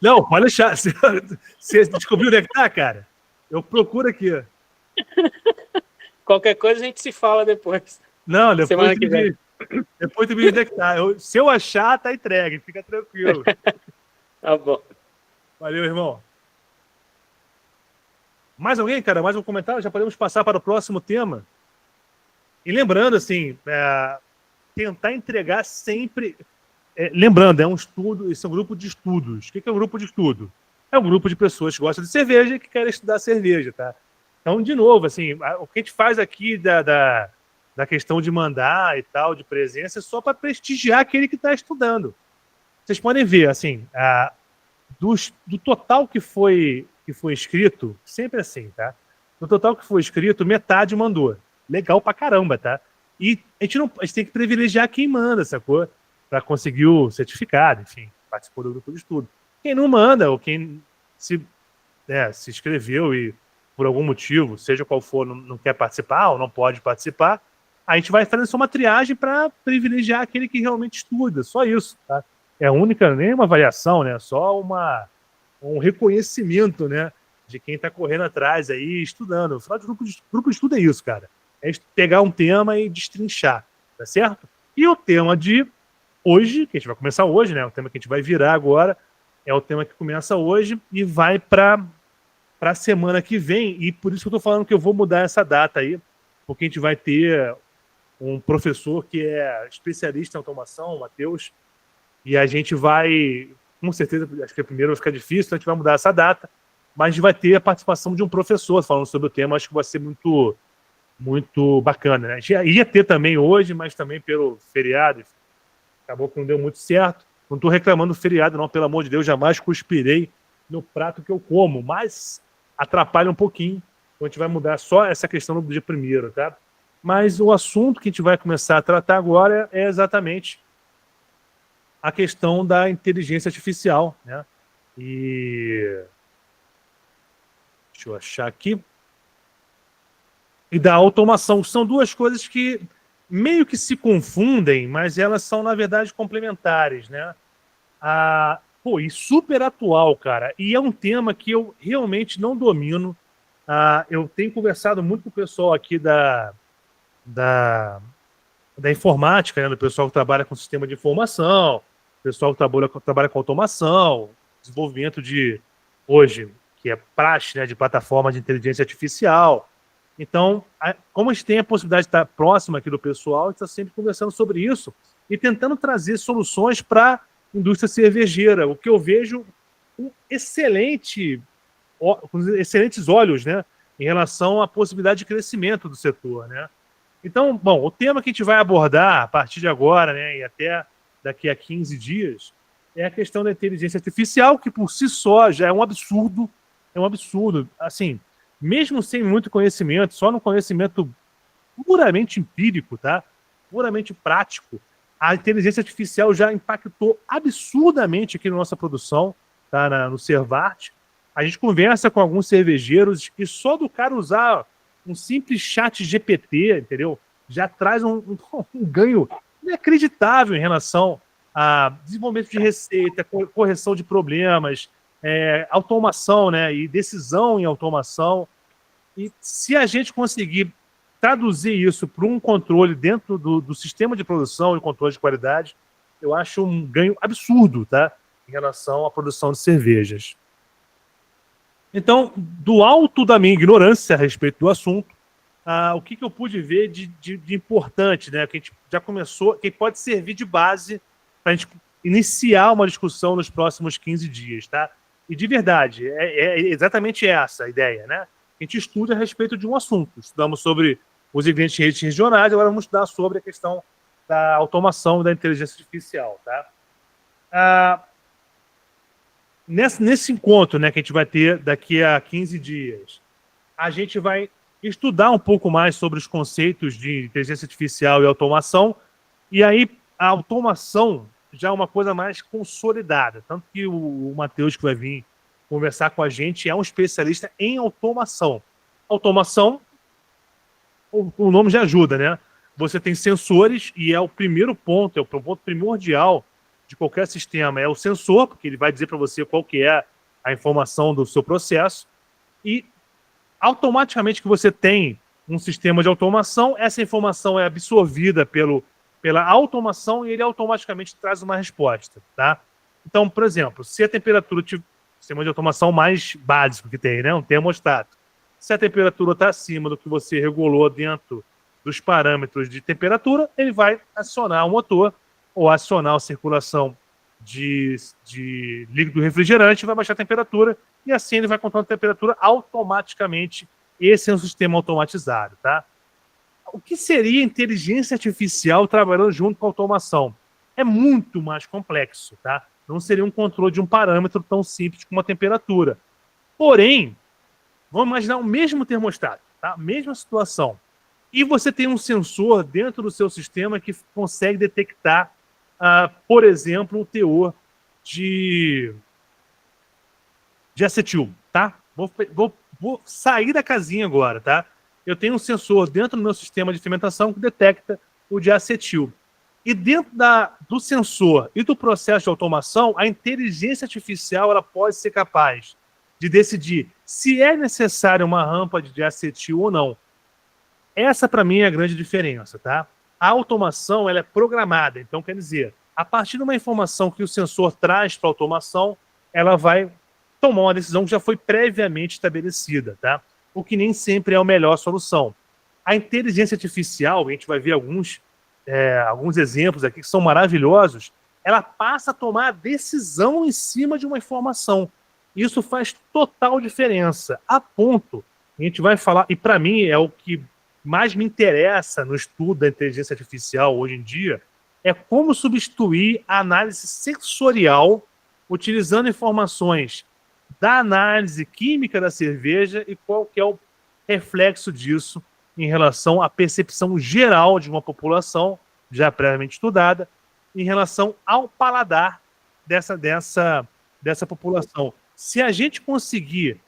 Não, pode deixar. Você descobriu onde é que tá, cara? Eu procuro aqui. Qualquer coisa a gente se fala depois. Não, Semana que vem. Depois tu me diz onde é que tá. Se eu achar, tá entregue. Fica tranquilo. Tá bom. Valeu, irmão. Mais alguém, cara? Mais um comentário? Já podemos passar para o próximo tema. E lembrando, assim, tentar entregar sempre... lembrando, é um estudo, esse é um grupo de estudos. O que é um grupo de estudo? É um grupo de pessoas que gostam de cerveja e que querem estudar cerveja, tá? Então, de novo, assim, o que a gente faz aqui da questão de mandar e tal, de presença, é só para prestigiar aquele que está estudando. Vocês podem ver, assim, do total que foi escrito, sempre assim, tá? Do total que foi escrito, metade mandou. Legal pra caramba, tá? E a gente tem que privilegiar quem manda, sacou? Para conseguir o certificado, enfim, participou do grupo de estudo. Quem não manda, ou quem se inscreveu e por algum motivo, seja qual for, não quer participar ou não pode participar, a gente vai fazendo só uma triagem para privilegiar aquele que realmente estuda, só isso, tá? É a única, nem uma avaliação, né? Só um reconhecimento, né? de quem está correndo atrás aí, estudando. Afinal, grupo de estudo é isso, cara. É pegar um tema e destrinchar, tá certo? E o tema de hoje, que a gente vai começar hoje, né? O tema que a gente vai virar agora é o tema que começa hoje e vai para a semana que vem. E por isso que eu estou falando que eu vou mudar essa data aí, porque a gente vai ter um professor que é especialista em automação, o Matheus, e a gente vai, com certeza, acho que primeiro vai ficar difícil, então a gente vai mudar essa data, mas a gente vai ter a participação de um professor falando sobre o tema, acho que vai ser muito, muito bacana, né? A gente ia ter também hoje, mas também pelo feriado, acabou que não deu muito certo. Não estou reclamando do feriado, não, pelo amor de Deus, jamais cuspirei no prato que eu como, mas atrapalha um pouquinho, então a gente vai mudar só essa questão do dia primeiro, tá? Mas o assunto que a gente vai começar a tratar agora é exatamente a questão da inteligência artificial, né? E deixa eu achar aqui. E da automação. São duas coisas que meio que se confundem, mas elas são, na verdade, complementares, né? E super atual, cara. E é um tema que eu realmente não domino. Eu tenho conversado muito com o pessoal aqui da informática, né? Do pessoal que trabalha com sistema de informação, pessoal que trabalha com automação, desenvolvimento de, hoje, que é praxe, né? De plataforma de inteligência artificial. Então, como a gente tem a possibilidade de estar próximo aqui do pessoal, a gente está sempre conversando sobre isso e tentando trazer soluções para a indústria cervejeira, o que eu vejo com excelentes olhos, né, em relação à possibilidade de crescimento do setor, né? Então, bom, o tema que a gente vai abordar a partir de agora, né, e até daqui a 15 dias, é a questão da inteligência artificial, que por si só já é um absurdo, assim, mesmo sem muito conhecimento, só no conhecimento puramente empírico, tá? Puramente prático, a inteligência artificial já impactou absurdamente aqui na nossa produção, tá? No Servart. A gente conversa com alguns cervejeiros e só do cara usar um simples chat GPT, entendeu? Já traz um ganho inacreditável em relação a desenvolvimento de receita, correção de problemas, automação, né? E decisão em automação. E se a gente conseguir traduzir isso para um controle dentro do sistema de produção e controle de qualidade, eu acho um ganho absurdo, tá? Em relação à produção de cervejas. Então, do alto da minha ignorância a respeito do assunto, o que eu pude ver de importante, né? Que a gente já começou, que pode servir de base para a gente iniciar uma discussão nos próximos 15 dias, tá? E de verdade, é exatamente essa a ideia, né? A gente estuda a respeito de um assunto. Estudamos sobre os ingredientes em redes regionais, agora vamos estudar sobre a questão da automação e da inteligência artificial, tá? Nesse encontro, né, que a gente vai ter daqui a 15 dias, a gente vai estudar um pouco mais sobre os conceitos de inteligência artificial e automação, e aí a automação já é uma coisa mais consolidada, tanto que o Matheus, que vai vir conversar com a gente, é um especialista em automação. Automação, o nome já ajuda, né? Você tem sensores e é o primeiro ponto, é o ponto primordial de qualquer sistema, é o sensor, porque ele vai dizer para você qual que é a informação do seu processo, e automaticamente que você tem um sistema de automação, essa informação é absorvida pela automação e ele automaticamente traz uma resposta, tá? Então, por exemplo, se a temperatura sistema de automação mais básico que tem, né? Um termostato. Se a temperatura está acima do que você regulou dentro dos parâmetros de temperatura, ele vai acionar o motor ou acionar a circulação de líquido refrigerante, vai baixar a temperatura e assim ele vai controlar a temperatura automaticamente. Esse é um sistema automatizado, tá? O que seria inteligência artificial trabalhando junto com a automação? É muito mais complexo, tá? Não seria um controle de um parâmetro tão simples como a temperatura. Porém, vamos imaginar o mesmo termostato, tá? Mesma situação. E você tem um sensor dentro do seu sistema que consegue detectar, por exemplo, o teor de acetil, tá? Vou sair da casinha agora, tá? Eu tenho um sensor dentro do meu sistema de fermentação que detecta o de acetil. E dentro do sensor e do processo de automação, a inteligência artificial ela pode ser capaz de decidir se é necessária uma rampa de acetil ou não. Essa, para mim, é a grande diferença, tá? A automação, ela é programada. Então, quer dizer, a partir de uma informação que o sensor traz para a automação, ela vai tomar uma decisão que já foi previamente estabelecida, tá? O que nem sempre é a melhor solução. A inteligência artificial, a gente vai ver alguns exemplos aqui que são maravilhosos, ela passa a tomar a decisão em cima de uma informação. Isso faz total diferença, a ponto, a gente vai falar, e para mim é o que mais me interessa no estudo da inteligência artificial hoje em dia, é como substituir a análise sensorial utilizando informações da análise química da cerveja e qual que é o reflexo disso em relação à percepção geral de uma população, já previamente estudada, em relação ao paladar dessa população. Se a gente conseguir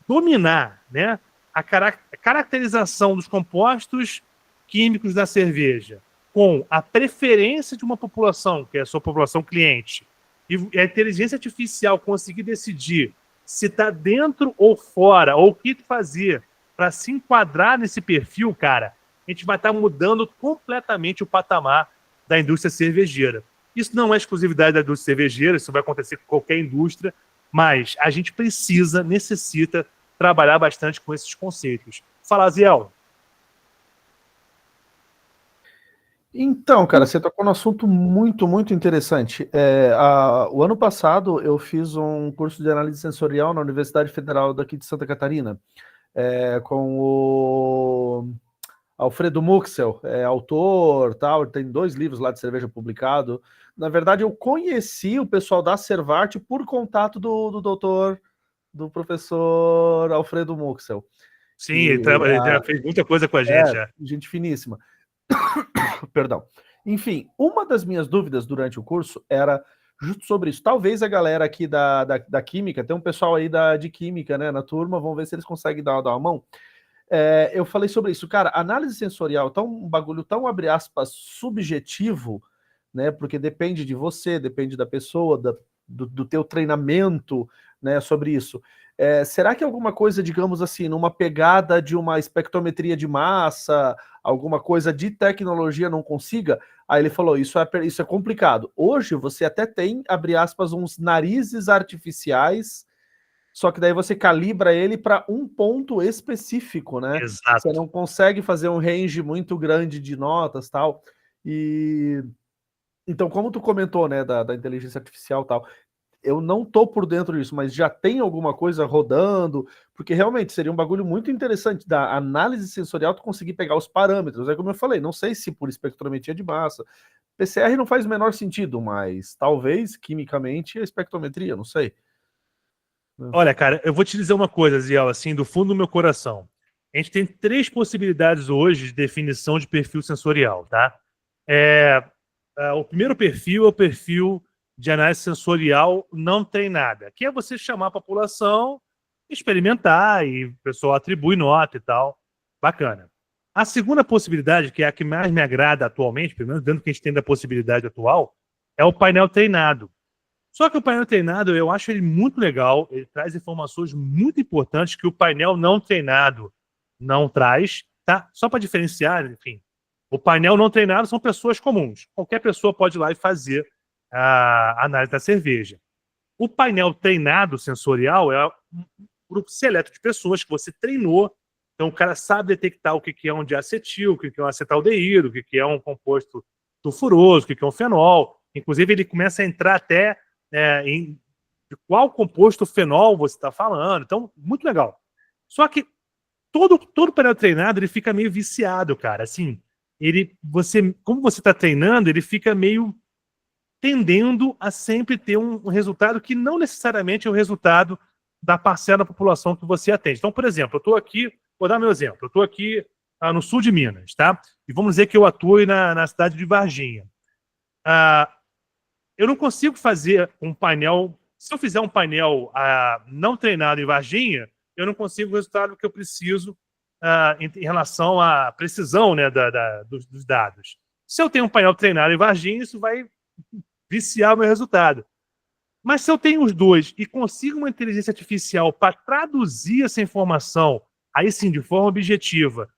dominar, né, a caracterização dos compostos químicos da cerveja com a preferência de uma população, que é a sua população cliente, e a inteligência artificial conseguir decidir se está dentro ou fora, ou o que fazer para se enquadrar nesse perfil, cara, a gente vai estar mudando completamente o patamar da indústria cervejeira. Isso não é exclusividade da indústria cervejeira, isso vai acontecer com qualquer indústria, mas a gente necessita trabalhar bastante com esses conceitos. Fala, Ziel. Então, cara, você tocou num assunto muito, muito interessante. O ano passado eu fiz um curso de análise sensorial na Universidade Federal daqui de Santa Catarina, com o Alfredo Muxel, autor, tal, tem 2 livros lá de cerveja publicado. Na verdade, eu conheci o pessoal da Cervarte por contato do professor Alfredo Muxel. Sim, ele já fez muita coisa com a gente. Gente finíssima. Perdão. Enfim, uma das minhas dúvidas durante o curso era justo sobre isso. Talvez a galera aqui da Química, tem um pessoal aí de Química, né, na turma, vamos ver se eles conseguem dar uma mão. Eu falei sobre isso. Cara, análise sensorial é um bagulho tão, abre aspas, subjetivo, né, porque depende de você, depende da pessoa, do teu treinamento, né, sobre isso. Será que alguma coisa, digamos assim, numa pegada de uma espectrometria de massa, alguma coisa de tecnologia não consiga? Aí ele falou, isso é complicado. Hoje você até tem, abre aspas, uns narizes artificiais, só que daí você calibra ele para um ponto específico, né? Exato. Você não consegue fazer um range muito grande de notas, tal. Então, como tu comentou, né, da inteligência artificial, tal, eu não tô por dentro disso, mas já tem alguma coisa rodando, porque realmente seria um bagulho muito interessante da análise sensorial tu conseguir pegar os parâmetros. É como eu falei, não sei se por espectrometria de massa. PCR não faz o menor sentido, mas talvez quimicamente a espectrometria, não sei. Olha, cara, eu vou te dizer uma coisa, Ziel, assim, do fundo do meu coração. A gente tem 3 possibilidades hoje de definição de perfil sensorial, tá? O primeiro perfil é o perfil de análise sensorial não treinada, que é você chamar a população, experimentar e o pessoal atribui nota e tal. Bacana. A segunda possibilidade, que é a que mais me agrada atualmente, pelo menos dentro do que a gente tem da possibilidade atual, é o painel treinado. Só que o painel treinado, eu acho ele muito legal, ele traz informações muito importantes que o painel não treinado não traz, tá? Só para diferenciar, enfim. O painel não treinado são pessoas comuns. Qualquer pessoa pode ir lá e fazer a análise da cerveja. O painel treinado sensorial é um grupo seleto de pessoas que você treinou. Então o cara sabe detectar o que é um diacetil, o que é um acetaldeído, o que é um composto sulfuroso, o que é um fenol. Inclusive ele começa a entrar até de qual composto fenol você está falando. Então, muito legal. Só que todo painel treinado ele fica meio viciado, cara. Assim, como você está treinando, ele fica meio tendendo a sempre ter um resultado que não necessariamente é o resultado da parcela da população que você atende. Então, por exemplo, eu estou aqui, vou dar meu exemplo, eu estou aqui no sul de Minas, tá? E vamos dizer que eu atuo na cidade de Varginha. Eu não consigo fazer um painel, se eu fizer um painel não treinado em Varginha, eu não consigo o resultado que eu preciso em relação à precisão, né, dos dados. Se eu tenho um painel treinado em Varginha, isso vai viciar o meu resultado. Mas se eu tenho os dois e consigo uma inteligência artificial para traduzir essa informação, aí sim, de forma objetiva,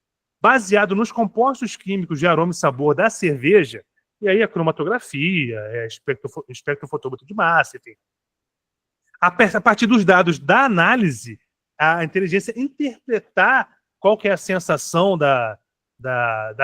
baseado nos compostos químicos de aroma e sabor da cerveja, e aí a cromatografia, espectrofotômetro de massa, enfim. A partir dos dados da análise, a inteligência interpretar qual que é a sensação da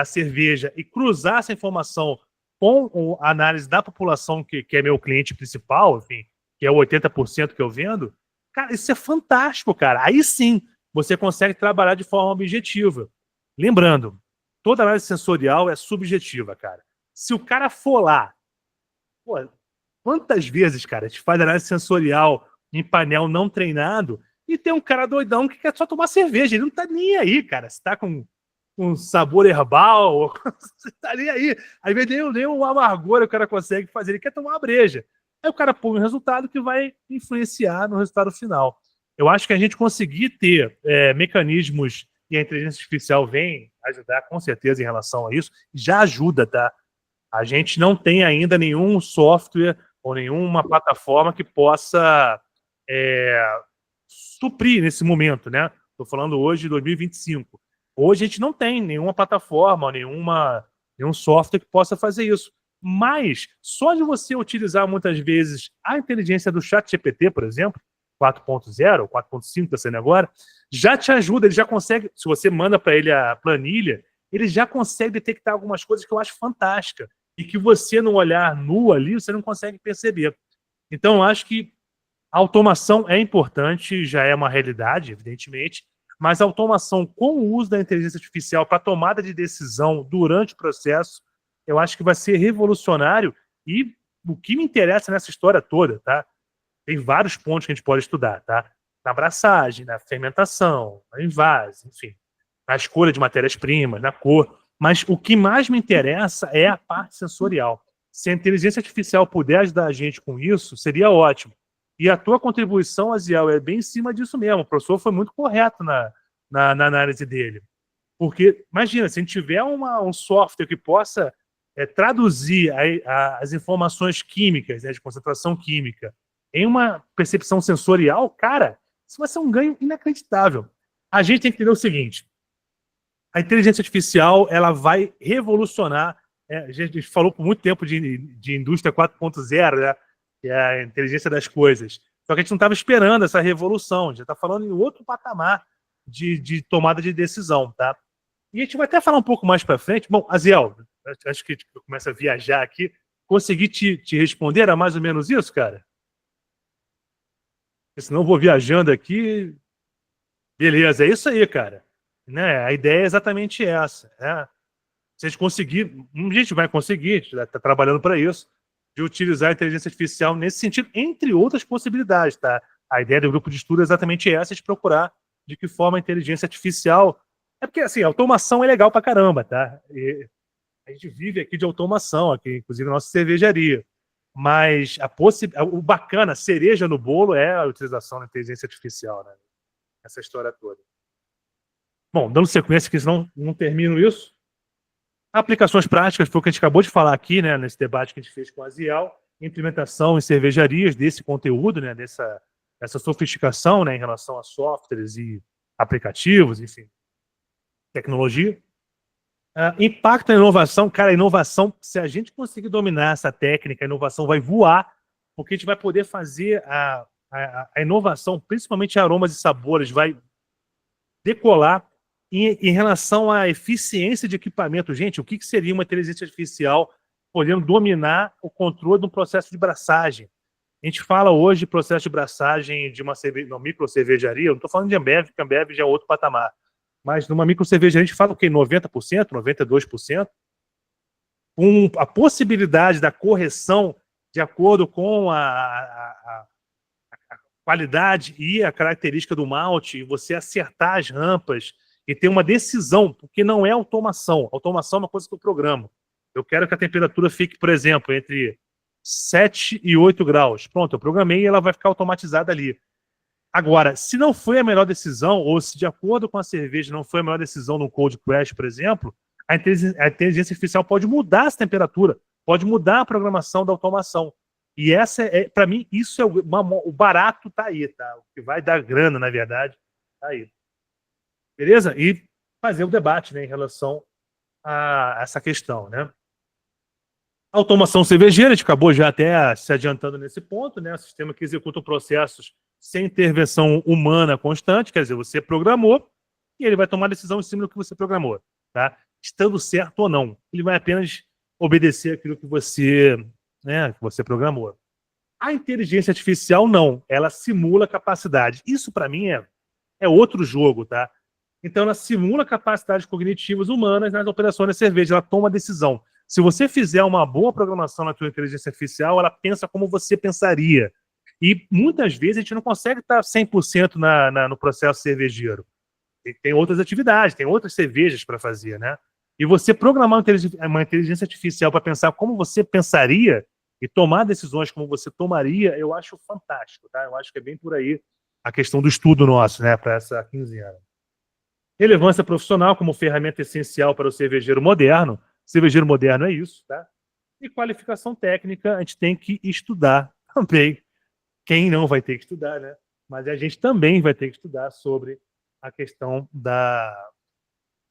cerveja e cruzar essa informação com a análise da população que é meu cliente principal, enfim, que é o 80% que eu vendo, cara, isso é fantástico, cara. Aí sim, você consegue trabalhar de forma objetiva. Lembrando, toda análise sensorial é subjetiva, cara. Se o cara for lá, pô, quantas vezes, cara, a gente faz análise sensorial em painel não treinado e tem um cara doidão que quer só tomar cerveja, ele não tá nem aí, cara, se tá com um sabor herbal, você tá nem aí. Às vezes nem um amargor o cara consegue fazer, ele quer tomar uma breja. Aí o cara põe um resultado que vai influenciar no resultado final. Eu acho que a gente conseguir ter mecanismos, e a inteligência artificial vem ajudar com certeza em relação a isso, já ajuda, tá? A gente não tem ainda nenhum software ou nenhuma plataforma que possa suprir nesse momento, né? Estou falando hoje de 2025. Hoje a gente não tem nenhuma plataforma, nenhum software que possa fazer isso. Mas só de você utilizar muitas vezes a inteligência do ChatGPT, por exemplo, 4.0 ou 4.5 está sendo agora, já te ajuda, ele já consegue, se você manda para ele a planilha, ele já consegue detectar algumas coisas que eu acho fantástica e que você, no olhar nu ali, você não consegue perceber. Então, eu acho que a automação é importante, já é uma realidade, evidentemente, mas a automação com o uso da inteligência artificial para tomada de decisão durante o processo, eu acho que vai ser revolucionário e o que me interessa nessa história toda, tá? Tem vários pontos que a gente pode estudar, tá? Na abraçagem, na fermentação, na envase, enfim, na escolha de matérias-primas, na cor, mas o que mais me interessa é a parte sensorial. Se a inteligência artificial puder ajudar a gente com isso, seria ótimo. E a tua contribuição, Aziel, é bem em cima disso mesmo. O professor foi muito correto na análise dele. Porque, imagina, se a gente tiver um software que possa traduzir as informações químicas, né, de concentração química, em uma percepção sensorial, cara, isso vai ser um ganho inacreditável. A gente tem que entender o seguinte, a inteligência artificial ela vai revolucionar, a gente falou por muito tempo de indústria 4.0, né? Que é a inteligência das coisas. Só que a gente não estava esperando essa revolução, já está falando em outro patamar de tomada de decisão, tá? E a gente vai até falar um pouco mais para frente. Bom, Aziel, acho que eu começo a viajar aqui. Consegui te responder? Era mais ou menos isso, cara? Porque senão eu vou viajando aqui. Beleza, é isso aí, cara. Né? A ideia é exatamente essa. Né? Se a gente conseguir, a gente vai conseguir, a gente está trabalhando para isso, de utilizar a inteligência artificial nesse sentido, entre outras possibilidades, tá? A ideia do grupo de estudo é exatamente essa, de procurar de que forma a inteligência artificial... É porque, assim, a automação é legal pra caramba, tá? E a gente vive aqui de automação, aqui, inclusive na nossa cervejaria. Mas o bacana, a cereja no bolo é a utilização da inteligência artificial, né? Essa história toda. Bom, dando sequência, que senão não termino isso. Aplicações práticas foi o que a gente acabou de falar aqui, né, nesse debate que a gente fez com a Aziel, implementação em cervejarias desse conteúdo, né, dessa sofisticação, né, em relação a softwares e aplicativos, enfim, tecnologia. Impacto na inovação, cara, a inovação, se a gente conseguir dominar essa técnica, a inovação vai voar, porque a gente vai poder fazer a inovação, principalmente aromas e sabores, vai decolar. Em relação à eficiência de equipamento, gente, o que seria uma inteligência artificial podendo dominar o controle do processo de braçagem? A gente fala hoje de processo de braçagem de uma micro cervejaria, eu não estou falando de Ambev, porque Ambev já é outro patamar, mas numa micro cervejaria a gente fala o quê? 90%, 92%? Com a possibilidade da correção de acordo com a qualidade e a característica do malte, você acertar as rampas, e ter uma decisão, porque não é automação. Automação é uma coisa que eu programo. Eu quero que a temperatura fique, por exemplo, entre 7 e 8 graus. Pronto, eu programei e ela vai ficar automatizada ali. Agora, se não foi a melhor decisão, ou se de acordo com a cerveja não foi a melhor decisão no cold crash, por exemplo, a inteligência artificial pode mudar essa temperatura, pode mudar a programação da automação. E essa para mim, isso é o barato tá aí, tá? O que vai dar grana, na verdade, tá aí. Beleza? E fazer o debate, né, em relação a essa questão, né? Automação cervejeira, a gente acabou já até se adiantando nesse ponto, né? O sistema que executa processos sem intervenção humana constante, quer dizer, você programou e ele vai tomar decisão em cima do que você programou, tá? Estando certo ou não. Ele vai apenas obedecer aquilo que você programou. A inteligência artificial, não. Ela simula capacidade. Isso, para mim, é outro jogo, tá? Então, ela simula capacidades cognitivas humanas nas operações da cerveja. Ela toma decisão. Se você fizer uma boa programação na tua inteligência artificial, ela pensa como você pensaria. E, muitas vezes, a gente não consegue estar 100% no processo cervejeiro. Tem outras atividades, tem outras cervejas para fazer, né? E você programar uma inteligência artificial para pensar como você pensaria e tomar decisões como você tomaria, eu acho fantástico, tá? Eu acho que é bem por aí a questão do estudo nosso, né, para essa quinzena. Relevância profissional como ferramenta essencial para o cervejeiro moderno. Cervejeiro moderno é isso, tá? E qualificação técnica, a gente tem que estudar também. Quem não vai ter que estudar, né? Mas a gente também vai ter que estudar sobre a questão da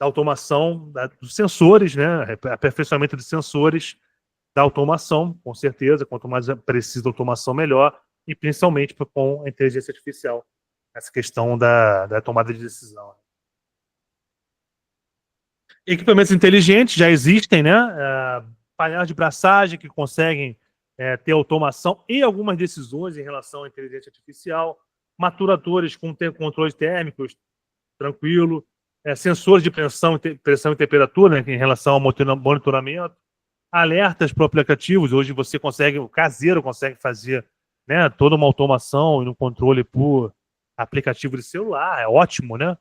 automação, dos sensores, né? Aperfeiçoamento de sensores da automação, com certeza. Quanto mais precisa a automação, melhor. E principalmente com a inteligência artificial. Essa questão da tomada de decisão. Equipamentos inteligentes já existem, né? Panelas de braçagem que conseguem ter automação e algumas decisões em relação à inteligência artificial. Maturadores com controles térmicos, tranquilo. Sensores de pressão e temperatura, né, em relação ao monitoramento. Alertas para aplicativos. Hoje você consegue, o caseiro consegue fazer, né, toda uma automação e um controle por aplicativo de celular. É ótimo, né?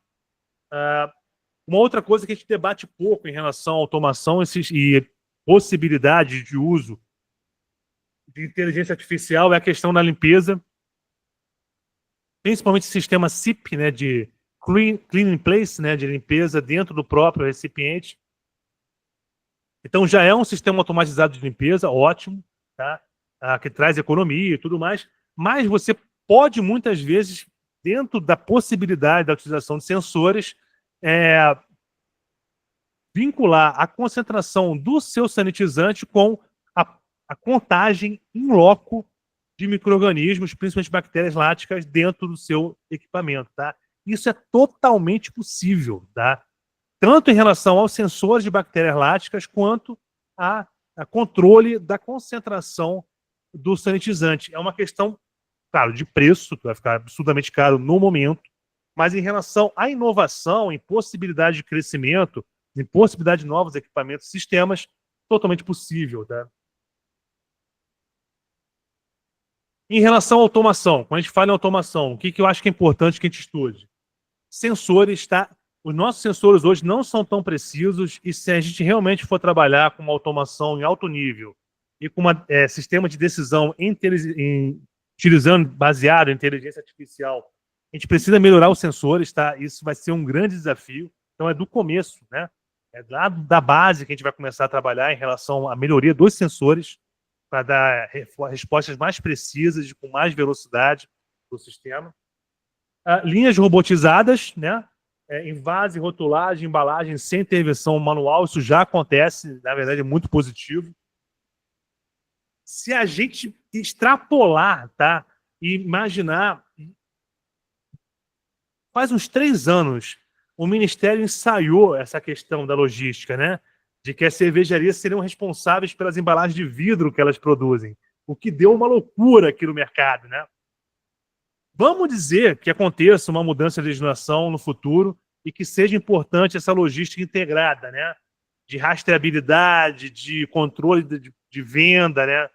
Uma outra coisa que a gente debate pouco em relação à automação e possibilidade de uso de inteligência artificial é a questão da limpeza, principalmente o sistema SIP, né, de Clean in Place, né, de limpeza dentro do próprio recipiente. Então já é um sistema automatizado de limpeza, ótimo, tá? Que traz economia e tudo mais, mas você pode muitas vezes, dentro da possibilidade da utilização de sensores, vincular a concentração do seu sanitizante com a contagem in loco de micro-organismos, principalmente bactérias láticas, dentro do seu equipamento, tá? Isso é totalmente possível, tá? Tanto em relação aos sensores de bactérias láticas, quanto a controle da concentração do sanitizante. É uma questão, claro, de preço, que vai ficar absurdamente caro no momento, mas em relação à inovação, em possibilidade de crescimento, em possibilidade de novos equipamentos, sistemas, totalmente possível, tá? Em relação à automação, quando a gente fala em automação, o que eu acho que é importante que a gente estude? Sensores, tá? Os nossos sensores hoje não são tão precisos e se a gente realmente for trabalhar com uma automação em alto nível e com um sistema de decisão utilizando, baseado em inteligência artificial, a gente precisa melhorar os sensores, tá? Isso vai ser um grande desafio. Então é do começo, né? É lá da base que a gente vai começar a trabalhar em relação à melhoria dos sensores para dar respostas mais precisas e com mais velocidade do sistema. Linhas robotizadas, né? Envase, rotulagem, embalagem sem intervenção manual, isso já acontece, na verdade é muito positivo. Se a gente extrapolar, tá? E imaginar, faz uns 3 anos, o Ministério ensaiou essa questão da logística, né? De que as cervejarias seriam responsáveis pelas embalagens de vidro que elas produzem, o que deu uma loucura aqui no mercado, né? Vamos dizer que aconteça uma mudança de legislação no futuro e que seja importante essa logística integrada, né? De rastreabilidade, de controle de venda, né?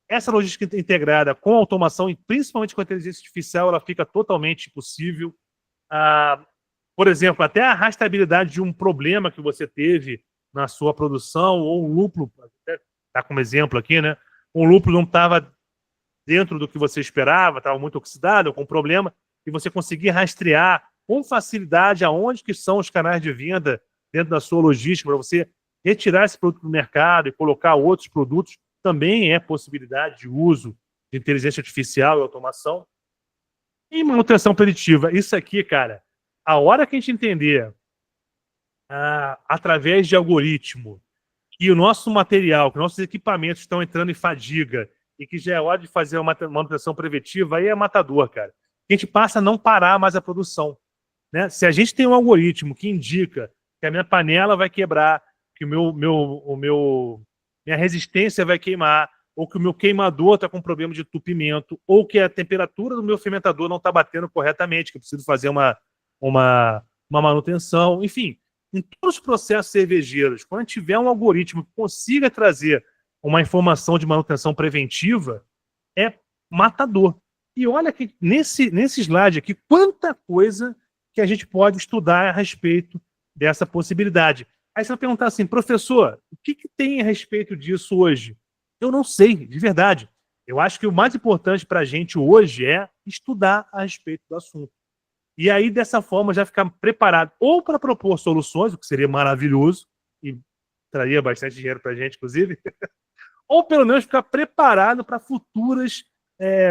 Essa logística integrada com automação e principalmente com a inteligência artificial, ela fica totalmente possível. Por exemplo, até a rastreabilidade de um problema que você teve na sua produção, ou um lúpulo, está como exemplo aqui, né? Um lúpulo não estava dentro do que você esperava, estava muito oxidado, com problema, e você conseguir rastrear com facilidade aonde que são os canais de venda dentro da sua logística, para você retirar esse produto do mercado e colocar outros produtos também é possibilidade de uso de inteligência artificial e automação. E manutenção preditiva. Isso aqui, cara, a hora que a gente entender através de algoritmo que o nosso material, que nossos equipamentos estão entrando em fadiga e que já é hora de fazer uma manutenção preventiva, aí é matador, cara. A gente passa a não parar mais a produção, né? Se a gente tem um algoritmo que indica que a minha panela vai quebrar, que minha resistência vai queimar, ou que o meu queimador está com problema de entupimento, ou que a temperatura do meu fermentador não está batendo corretamente, que eu preciso fazer uma manutenção, enfim, em todos os processos cervejeiros, quando tiver um algoritmo que consiga trazer uma informação de manutenção preventiva, é matador. E olha que nesse slide aqui, quanta coisa que a gente pode estudar a respeito dessa possibilidade. Aí você vai perguntar assim, professor, o que tem a respeito disso hoje? Eu não sei, de verdade. Eu acho que o mais importante para a gente hoje é estudar a respeito do assunto. E aí, dessa forma, já ficar preparado ou para propor soluções, o que seria maravilhoso, e traria bastante dinheiro para a gente, inclusive, ou pelo menos ficar preparado para futuras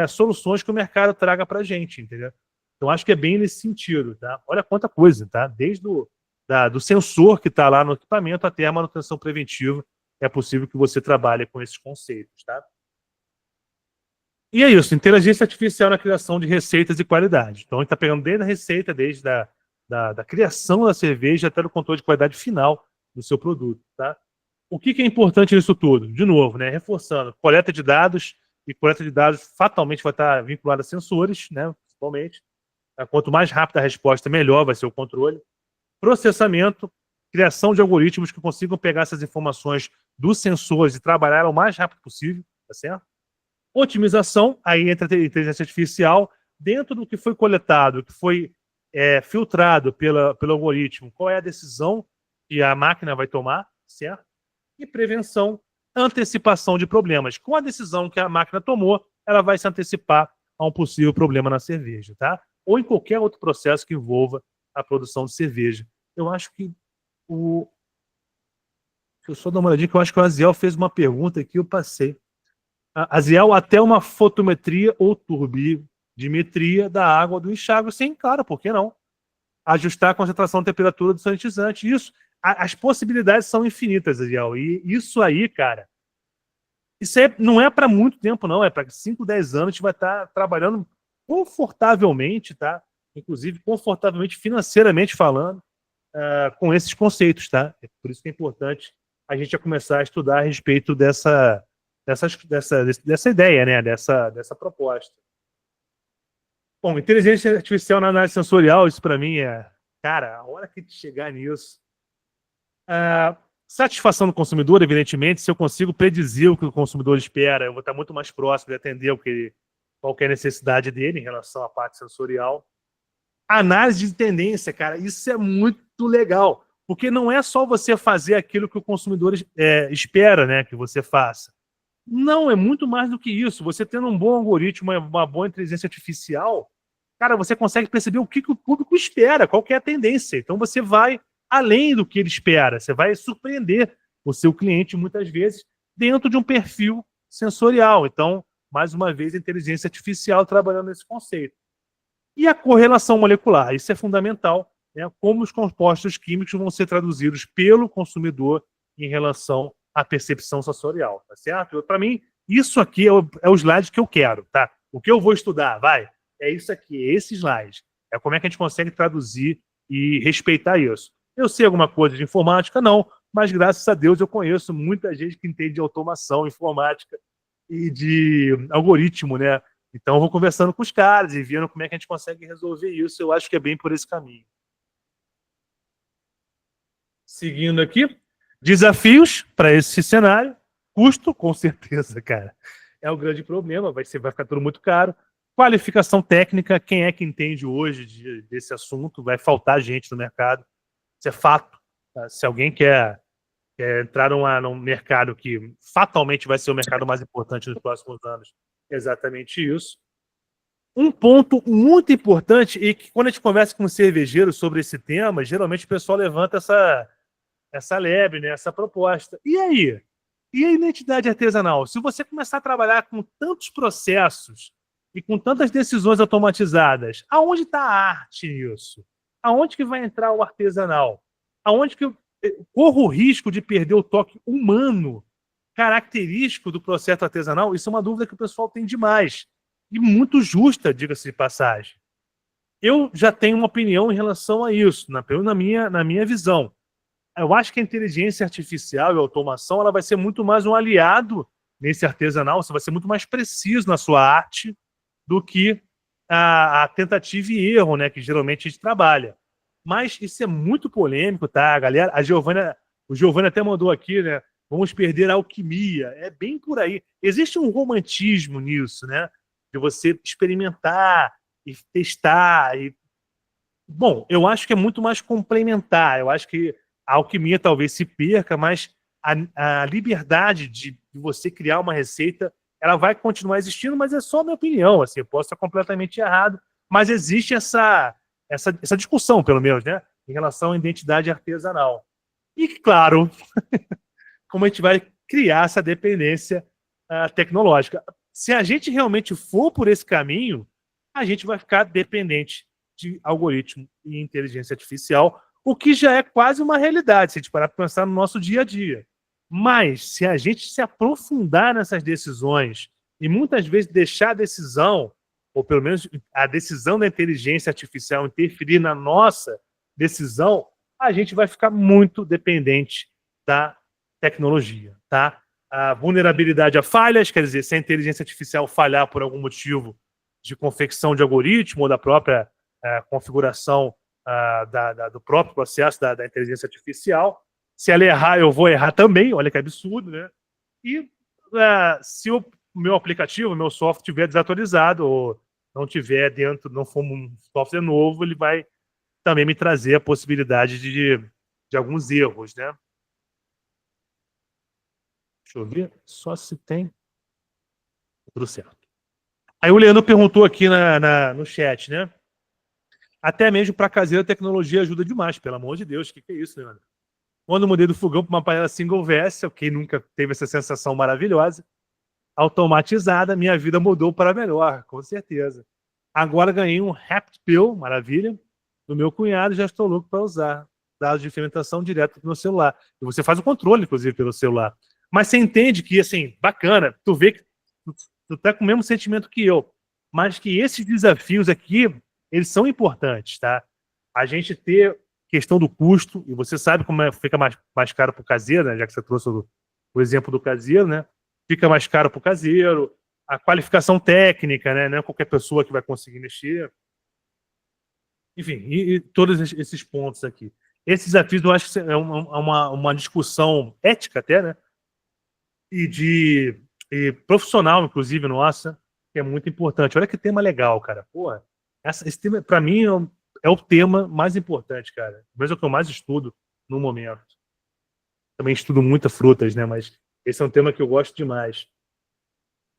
soluções que o mercado traga para a gente, entendeu? Então, acho que é bem nesse sentido, tá? Olha quanta coisa, tá? Desde do sensor que está lá no equipamento até a manutenção preventiva, é possível que você trabalhe com esses conceitos, tá? E é isso, inteligência artificial na criação de receitas e qualidade. Então, a gente está pegando desde a receita, desde da criação da cerveja até o controle de qualidade final do seu produto, tá? O que é importante nisso tudo? De novo, né, reforçando, coleta de dados, e coleta de dados fatalmente vai estar vinculada a sensores, né, principalmente. Quanto mais rápida a resposta, melhor vai ser o controle. Processamento, criação de algoritmos que consigam pegar essas informações dos sensores e trabalhar o mais rápido possível, tá certo? Otimização, aí entra a inteligência artificial, dentro do que foi coletado, que foi filtrado pelo algoritmo, qual é a decisão que a máquina vai tomar, certo? E prevenção, antecipação de problemas. Com a decisão que a máquina tomou, ela vai se antecipar a um possível problema na cerveja, tá? Ou em qualquer outro processo que envolva a produção de cerveja. Eu acho que deixa eu só dar uma olhadinha, que eu acho que o Aziel fez uma pergunta que eu passei. Aziel, até uma fotometria ou turbidimetria da água do enxágue. Sim, claro, por que não? Ajustar a concentração e temperatura do sanitizante. Isso, as possibilidades são infinitas, Aziel. E isso aí, cara, não é para muito tempo, não. É para 5, 10 anos a gente vai estar trabalhando confortavelmente, tá? Inclusive confortavelmente, financeiramente falando, com esses conceitos, tá? É por isso que é importante a gente já começar a estudar a respeito dessa ideia, né? Dessa proposta. Bom, inteligência artificial na análise sensorial, isso para mim cara, a hora que chegar nisso. Satisfação do consumidor, evidentemente, se eu consigo predizer o que o consumidor espera, eu vou estar muito mais próximo de atender qualquer necessidade dele em relação à parte sensorial. Análise de tendência, cara, isso é muito legal, porque não é só você fazer aquilo que o consumidor espera, né, que você faça. Não, é muito mais do que isso. Você tendo um bom algoritmo, uma boa inteligência artificial, cara, você consegue perceber o que o público espera, qual que é a tendência. Então você vai além do que ele espera, você vai surpreender o seu cliente muitas vezes dentro de um perfil sensorial. Então, mais uma vez, a inteligência artificial trabalhando nesse conceito. E a correlação molecular, isso é fundamental, né? Como os compostos químicos vão ser traduzidos pelo consumidor em relação à percepção sensorial, tá certo? Para mim, isso aqui é o slide que eu quero, tá? O que eu vou estudar, é isso aqui, é esse slide. É como é que a gente consegue traduzir e respeitar isso. Eu sei alguma coisa de informática? Não, mas graças a Deus eu conheço muita gente que entende de automação, informática e de algoritmo, né? Então eu vou conversando com os caras e vendo como é que a gente consegue resolver isso. Eu acho que é bem por esse caminho. Seguindo aqui, desafios para esse cenário. Custo, com certeza, cara. É o grande problema, vai ficar tudo muito caro. Qualificação técnica, quem é que entende hoje desse assunto? Vai faltar gente no mercado. Isso é fato. Tá? Se alguém quer entrar num mercado que fatalmente vai ser o mercado mais importante nos próximos anos, é exatamente isso. Um ponto muito importante, e que quando a gente conversa com cervejeiros sobre esse tema, geralmente o pessoal levanta essa lebre, né, essa proposta. E aí? E a identidade artesanal? Se você começar a trabalhar com tantos processos e com tantas decisões automatizadas, aonde está a arte nisso? Aonde que vai entrar o artesanal? Aonde que eu corro o risco de perder o toque humano característico do processo artesanal? Isso é uma dúvida que o pessoal tem demais. E muito justa, diga-se de passagem. Eu já tenho uma opinião em relação a isso, na minha visão. Eu acho que a inteligência artificial e a automação ela vai ser muito mais um aliado nesse artesanal, você vai ser muito mais preciso na sua arte do que a tentativa e erro, né, que geralmente a gente trabalha. Mas isso é muito polêmico, tá, galera? O Giovanni até mandou aqui, né? Vamos perder a alquimia. É bem por aí. Existe um romantismo nisso, né? De você experimentar e testar. Bom, eu acho que é muito mais complementar. Eu acho que a alquimia talvez se perca, mas a liberdade de você criar uma receita, ela vai continuar existindo, mas é só a minha opinião. Assim, eu posso estar completamente errado, mas existe essa discussão, pelo menos, né, em relação à identidade artesanal. E, claro, como a gente vai criar essa dependência tecnológica. Se a gente realmente for por esse caminho, a gente vai ficar dependente de algoritmo e inteligência artificial, o que já é quase uma realidade, se a gente parar para pensar no nosso dia a dia. Mas, se a gente se aprofundar nessas decisões e muitas vezes deixar a decisão, ou pelo menos a decisão da inteligência artificial interferir na nossa decisão, a gente vai ficar muito dependente da tecnologia, tá? A vulnerabilidade a falhas, quer dizer, se a inteligência artificial falhar por algum motivo de confecção de algoritmo ou da própria configuração do próprio processo da inteligência artificial, se ela errar, eu vou errar também, olha que absurdo, né? E se o meu aplicativo, o meu software estiver desatualizado ou não tiver dentro, não for um software novo, ele vai também me trazer a possibilidade de alguns erros, né? Deixa eu ver, só se tem tudo certo. Aí o Leandro perguntou aqui no chat, né? Até mesmo para caseira a tecnologia ajuda demais, pelo amor de Deus, o que é isso, Leandro? Quando eu mudei do fogão para uma panela single vessel, quem nunca teve essa sensação maravilhosa, automatizada, minha vida mudou para melhor, com certeza. Agora ganhei um Rapid Pill, maravilha, do meu cunhado, já estou louco para usar. Dados de fermentação direto no celular. E você faz o controle, inclusive, pelo celular. Mas você entende que, assim, bacana, tu vê que tu tá com o mesmo sentimento que eu, mas que esses desafios aqui, eles são importantes, tá? A gente ter questão do custo, e você sabe como fica mais caro para o caseiro, né? Já que você trouxe o exemplo do caseiro, né? Fica mais caro para o caseiro, a qualificação técnica, né? Não é qualquer pessoa que vai conseguir mexer. Enfim, e todos esses pontos aqui. Esses desafios eu acho que é uma discussão ética até, né? E profissional, inclusive, nossa, que é muito importante. Olha que tema legal, cara. Porra, esse tema, para mim, é o tema mais importante, cara. Mesmo que eu mais estudo no momento. Também estudo muitas frutas, né? Mas esse é um tema que eu gosto demais.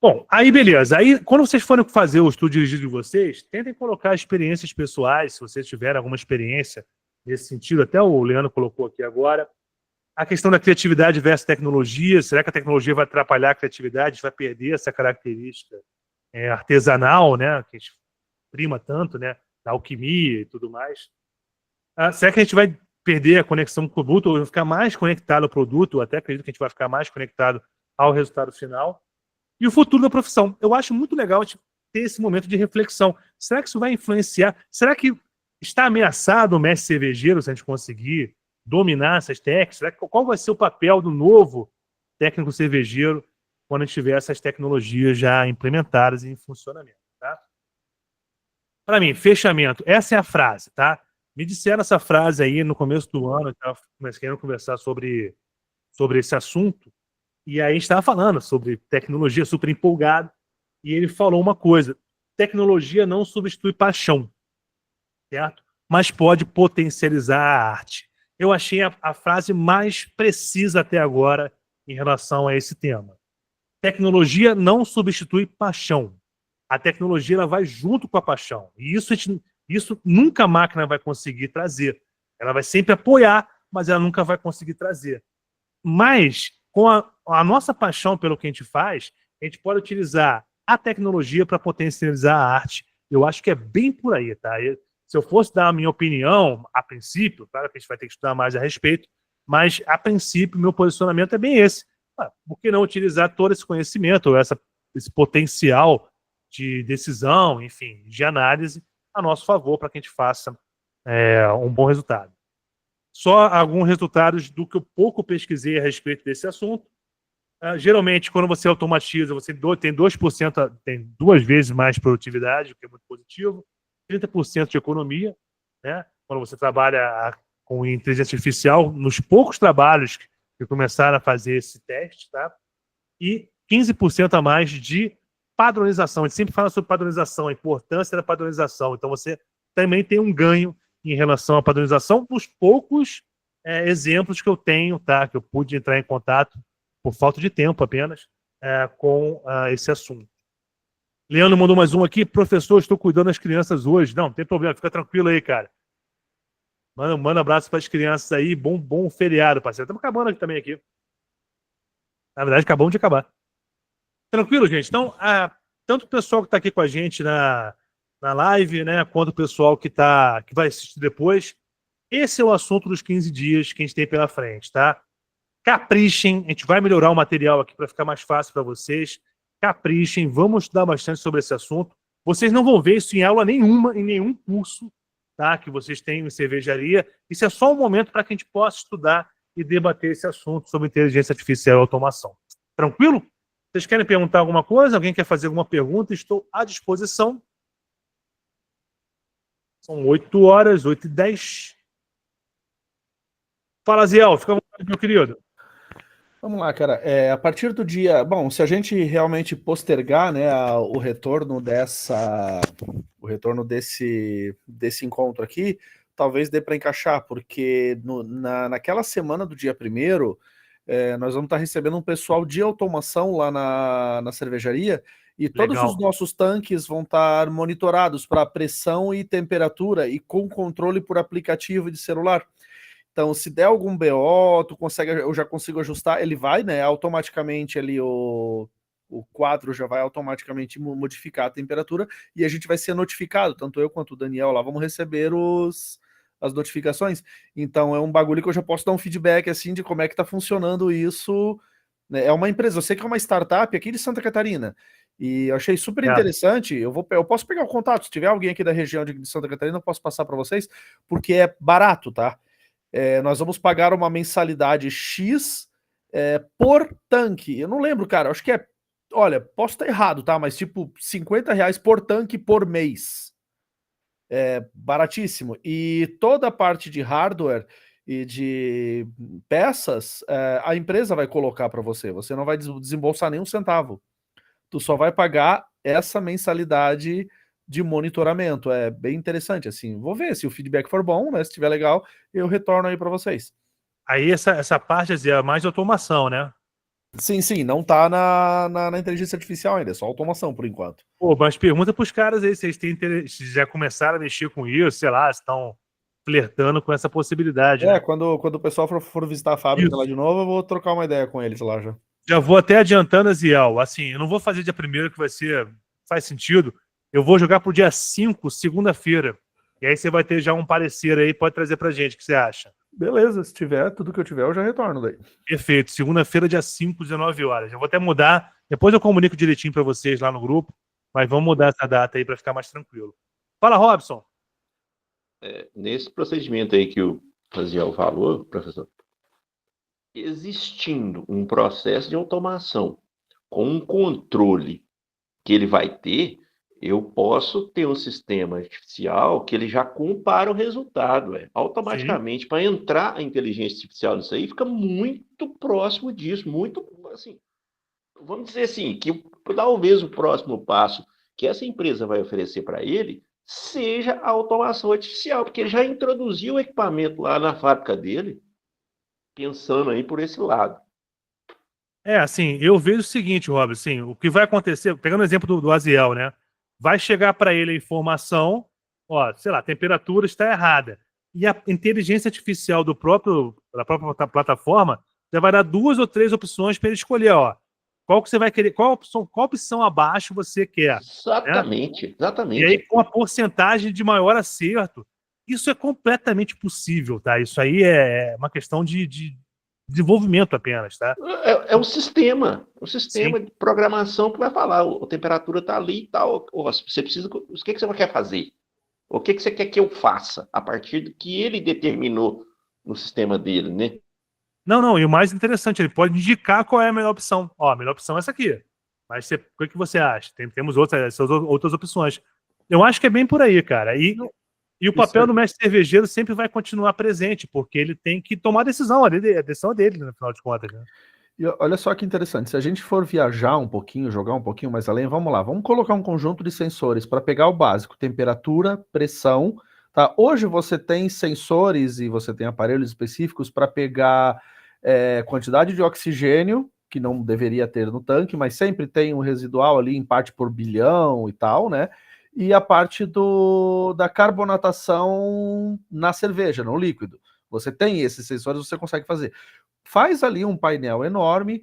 Bom, aí beleza. Aí, quando vocês forem fazer o estudo dirigido de vocês, tentem colocar experiências pessoais, se vocês tiverem alguma experiência nesse sentido. Até o Leandro colocou aqui agora. A questão da criatividade versus tecnologia. Será que a tecnologia vai atrapalhar a criatividade? Vai perder essa característica artesanal, né? Que a gente prima tanto, né? Da alquimia e tudo mais. Será que a gente vai perder a conexão com o produto ou ficar mais conectado ao produto? Eu até acredito que a gente vai ficar mais conectado ao resultado final. E o futuro da profissão. Eu acho muito legal a gente ter esse momento de reflexão. Será que isso vai influenciar? Será que está ameaçado o mestre cervejeiro se a gente conseguir dominar essas técnicas? Qual vai ser o papel do novo técnico cervejeiro quando a gente tiver essas tecnologias já implementadas e em funcionamento? Tá? Para mim, fechamento. Essa é a frase, tá? Me disseram essa frase aí no começo do ano, eu estava querendo conversar sobre esse assunto, e aí a gente estava falando sobre tecnologia, super empolgado, e ele falou uma coisa: tecnologia não substitui paixão, certo? Mas pode potencializar a arte. Eu achei a frase mais precisa até agora em relação a esse tema. Tecnologia não substitui paixão. A tecnologia ela vai junto com a paixão. E isso nunca a máquina vai conseguir trazer. Ela vai sempre apoiar, mas ela nunca vai conseguir trazer. Mas com a nossa paixão pelo que a gente faz, a gente pode utilizar a tecnologia para potencializar a arte. Eu acho que é bem por aí, tá? Se eu fosse dar a minha opinião, a princípio, claro que a gente vai ter que estudar mais a respeito, mas, a princípio, meu posicionamento é bem esse. Por que não utilizar todo esse conhecimento, esse potencial de decisão, enfim, de análise, a nosso favor, para que a gente faça um bom resultado. Só alguns resultados do que eu pouco pesquisei a respeito desse assunto. Geralmente, quando você automatiza, você tem 2%, tem 2 vezes mais produtividade, o que é muito positivo, 30% de economia, né? Quando você trabalha com inteligência artificial, nos poucos trabalhos que começaram a fazer esse teste, tá? E 15% a mais de padronização. A gente sempre fala sobre padronização, a importância da padronização. Então, você também tem um ganho em relação à padronização, dos poucos exemplos que eu tenho, tá? Que eu pude entrar em contato por falta de tempo apenas, com esse assunto. Leandro mandou mais um aqui. Professor, estou cuidando das crianças hoje. Não tem problema, fica tranquilo aí, cara. Manda um abraço para as crianças aí. Bom feriado, parceiro. Estamos acabando aqui também aqui. Na verdade, acabamos de acabar. Tranquilo, gente? Então, tanto o pessoal que está aqui com a gente na live, né, quanto o pessoal que vai assistir depois, esse é o assunto dos 15 dias que a gente tem pela frente, tá? Caprichem, a gente vai melhorar o material aqui para ficar mais fácil para vocês. Caprichem, vamos estudar bastante sobre esse assunto. Vocês não vão ver isso em aula nenhuma, em nenhum curso, tá, que vocês têm em cervejaria. Isso é só um momento para que a gente possa estudar e debater esse assunto sobre inteligência artificial e automação. Tranquilo? Vocês querem perguntar alguma coisa? Alguém quer fazer alguma pergunta? Estou à disposição. São 8 horas, 8h10. Fala, Ziel, fica à vontade, meu querido. Vamos lá, cara. A partir do dia... Bom, se a gente realmente postergar, né, o retorno desse encontro aqui, talvez dê para encaixar, porque naquela semana do dia 1º, nós vamos estar recebendo um pessoal de automação lá na cervejaria, e todos os nossos tanques vão estar monitorados para pressão e temperatura, e com controle por aplicativo de celular. Então, se der algum BO, eu já consigo ajustar, ele vai, né, automaticamente ali, o quadro já vai automaticamente modificar a temperatura, e a gente vai ser notificado, tanto eu quanto o Daniel lá, vamos receber as notificações. Então, é um bagulho que eu já posso dar um feedback, assim, de como é que tá funcionando isso, né? É uma empresa, eu sei que é uma startup aqui de Santa Catarina, e eu achei super interessante. Eu posso pegar o contato, se tiver alguém aqui da região de Santa Catarina, eu posso passar para vocês, porque é barato, tá? Nós vamos pagar uma mensalidade X por tanque. Eu não lembro, cara, acho que olha, posso estar errado, tá? Mas tipo, R$50 por tanque por mês. É baratíssimo. E toda a parte de hardware e de peças, a empresa vai colocar para você. Você não vai desembolsar nenhum centavo. Tu só vai pagar essa mensalidade de monitoramento. É bem interessante, assim. Vou ver se o feedback for bom, né? Se estiver legal, eu retorno aí para vocês. Aí essa parte é mais de automação, né? Sim, não tá na inteligência artificial ainda, é só automação por enquanto. Pô, mas pergunta pros caras aí se eles têm se já começaram a mexer com isso, sei lá, se estão flertando com essa possibilidade. Né? Quando o pessoal for visitar a fábrica lá de novo, eu vou trocar uma ideia com eles lá já. Já vou até adiantando, Ziel, assim, eu não vou fazer dia 1º, que faz sentido. Eu vou jogar pro dia 5, segunda-feira. E aí você vai ter já um parecer aí, pode trazer pra gente, o que você acha? Beleza, se tiver, tudo que eu tiver, eu já retorno daí. Perfeito, segunda-feira, dia 5, 19 horas. Eu vou até mudar, depois eu comunico direitinho para vocês lá no grupo, mas vamos mudar essa data aí para ficar mais tranquilo. Fala, Robson. Nesse procedimento aí que o Raziel falou, professor, existindo um processo de automação com um controle que ele vai ter, eu posso ter um sistema artificial que ele já compara o resultado, automaticamente. Para entrar a inteligência artificial nisso aí, fica muito próximo disso, muito, assim, vamos dizer assim, que talvez o próximo passo que essa empresa vai oferecer para ele seja a automação artificial, porque ele já introduziu o equipamento lá na fábrica dele, pensando aí por esse lado. Assim, eu vejo o seguinte, Rob, assim, o que vai acontecer, pegando o exemplo do Aziel, né? Vai chegar para ele a informação, sei lá, a temperatura está errada. E a inteligência artificial da própria plataforma já vai dar 2 ou 3 opções para ele escolher, ó. Qual que você vai querer, qual opção abaixo você quer. Exatamente, Né? exatamente. E aí, com a porcentagem de maior acerto, isso é completamente possível, tá? Isso aí é uma questão de desenvolvimento apenas, tá? É um sistema de programação que vai falar, a temperatura está ali e tal. Você precisa, o que você quer fazer? O que você quer que eu faça a partir do que ele determinou no sistema dele, né? Não, e o mais interessante, ele pode indicar qual é a melhor opção. Ó, a melhor opção é essa aqui. Mas o que você acha? Temos outras opções. Eu acho que é bem por aí, cara. E o papel do mestre cervejeiro sempre vai continuar presente, porque ele tem que tomar a decisão, a decisão dele, no final de contas, né? E olha só que interessante, se a gente for viajar um pouquinho, jogar um pouquinho mais além, vamos lá, vamos colocar um conjunto de sensores para pegar o básico, temperatura, pressão, tá? Hoje você tem sensores e você tem aparelhos específicos para pegar quantidade de oxigênio, que não deveria ter no tanque, mas sempre tem um residual ali em parte por bilhão e tal, né? E a parte da carbonatação na cerveja, no líquido. Você tem esses sensores, você consegue fazer. Faz ali um painel enorme,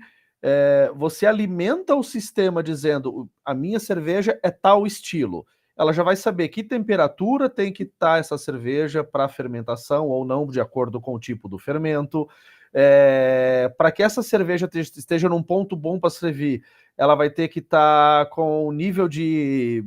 você alimenta o sistema dizendo a minha cerveja é tal estilo. Ela já vai saber que temperatura tem que estar essa cerveja para fermentação ou não, de acordo com o tipo do fermento. Para que essa cerveja esteja num ponto bom para servir, ela vai ter que estar com o nível de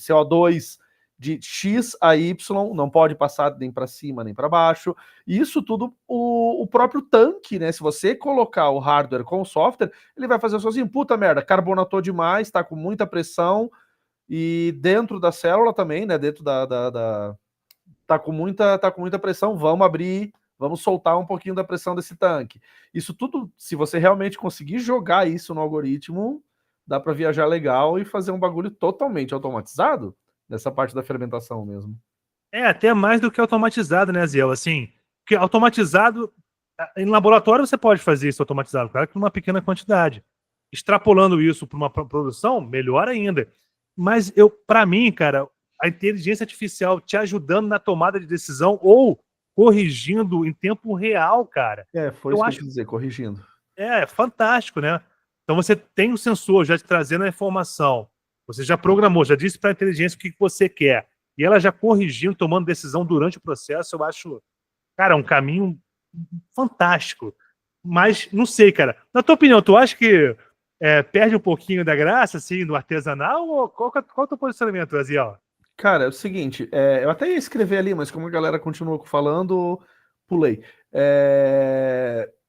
CO2 de X a Y, não pode passar nem para cima nem para baixo. E isso tudo o próprio tanque, né? Se você colocar o hardware com o software, ele vai fazer sozinho. Puta merda, carbonatou demais, tá com muita pressão. E dentro da célula também, né? Dentro tá com muita pressão, vamos abrir, vamos soltar um pouquinho da pressão desse tanque. Isso tudo, se você realmente conseguir jogar isso no algoritmo, dá para viajar legal e fazer um bagulho totalmente automatizado nessa parte da fermentação mesmo. Até mais do que automatizado, né, Ziel? Assim, porque automatizado, em laboratório você pode fazer isso automatizado, claro que numa pequena quantidade. Extrapolando isso para uma produção, melhor ainda. Mas para mim, cara, a inteligência artificial te ajudando na tomada de decisão ou corrigindo em tempo real, cara. Foi isso que eu quis dizer, corrigindo. É fantástico, né? Então você tem o sensor já te trazendo a informação. Você já programou, já disse para a inteligência o que você quer. E ela já corrigindo, tomando decisão durante o processo, eu acho, cara, um caminho fantástico. Mas, não sei, cara. Na tua opinião, tu acha que perde um pouquinho da graça, assim, do artesanal? Ou qual é o teu posicionamento, Aziel? Cara, é o seguinte, eu até ia escrever ali, mas como a galera continua falando, pulei.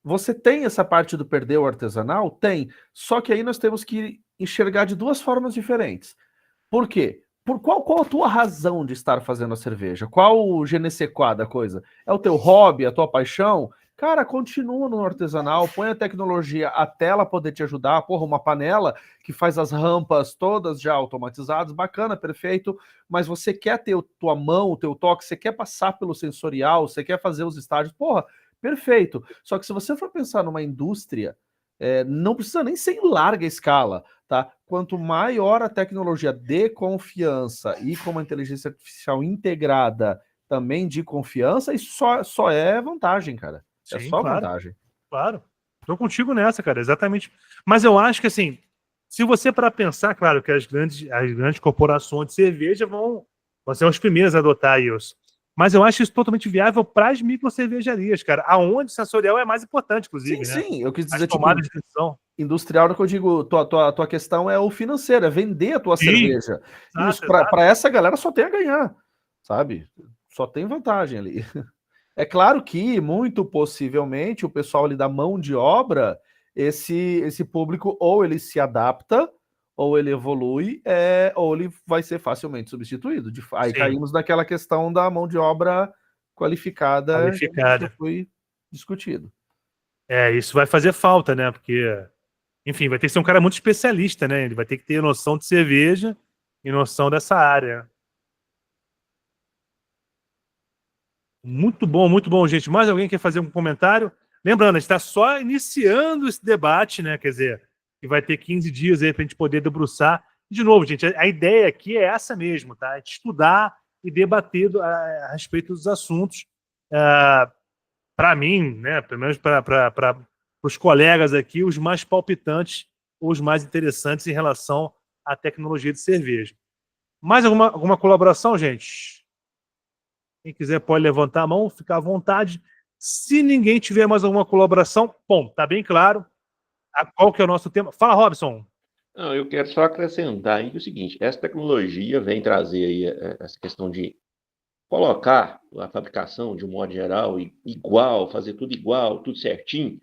Você tem essa parte do perder o artesanal? Tem. Só que aí nós temos que enxergar de duas formas diferentes. Por quê? Qual a tua razão de estar fazendo a cerveja? Qual o je ne sais quoi da coisa? É o teu hobby, a tua paixão? Cara, continua no artesanal, põe a tecnologia até ela poder te ajudar. Porra, uma panela que faz as rampas todas já automatizadas, bacana, perfeito, mas você quer ter tua mão, o teu toque, você quer passar pelo sensorial, você quer fazer os estágios, porra, perfeito. Só que se você for pensar numa indústria, não precisa nem ser em larga escala, tá? Quanto maior a tecnologia de confiança e com uma inteligência artificial integrada também de confiança, isso só é vantagem, cara. Sim, é só claro, vantagem. Claro. Tô contigo nessa, cara, exatamente. Mas eu acho que, assim, se você para pensar, claro, que as grandes corporações de cerveja vão ser as primeiras a adotar isso. Mas eu acho isso totalmente viável para as microcervejarias, cara, aonde o sensorial é mais importante, inclusive, né? Sim, eu quis dizer, as tomadas de decisão. Industrial, no que eu digo, tua questão é o financeiro, é vender a tua cerveja. Isso, para essa galera só tem a ganhar, sabe? Só tem vantagem ali. É claro que, muito possivelmente, o pessoal ali da mão de obra, esse público, ou ele se adapta, ou ele evolui, ou ele vai ser facilmente substituído. Aí caímos naquela questão da mão de obra qualificada. Que foi discutido. Isso vai fazer falta, né? Porque, enfim, vai ter que ser um cara muito especialista, né? Ele vai ter que ter noção de cerveja e noção dessa área. Muito bom, gente. Mais alguém quer fazer um comentário? Lembrando, a gente está só iniciando esse debate, né? Quer dizer, que vai ter 15 dias aí para a gente poder debruçar. De novo, gente, a ideia aqui é essa mesmo, tá? É de estudar e debater a respeito dos assuntos. para mim, né, pelo menos para os colegas aqui, os mais palpitantes, os mais interessantes em relação à tecnologia de cerveja. Mais alguma colaboração, gente? Quem quiser pode levantar a mão, ficar à vontade. Se ninguém tiver mais alguma colaboração, bom, tá bem claro qual que é o nosso tema. Fala, Robson. Não, eu quero só acrescentar aí o seguinte, essa tecnologia vem trazer aí essa questão de colocar a fabricação, de um modo geral, igual, fazer tudo igual, tudo certinho,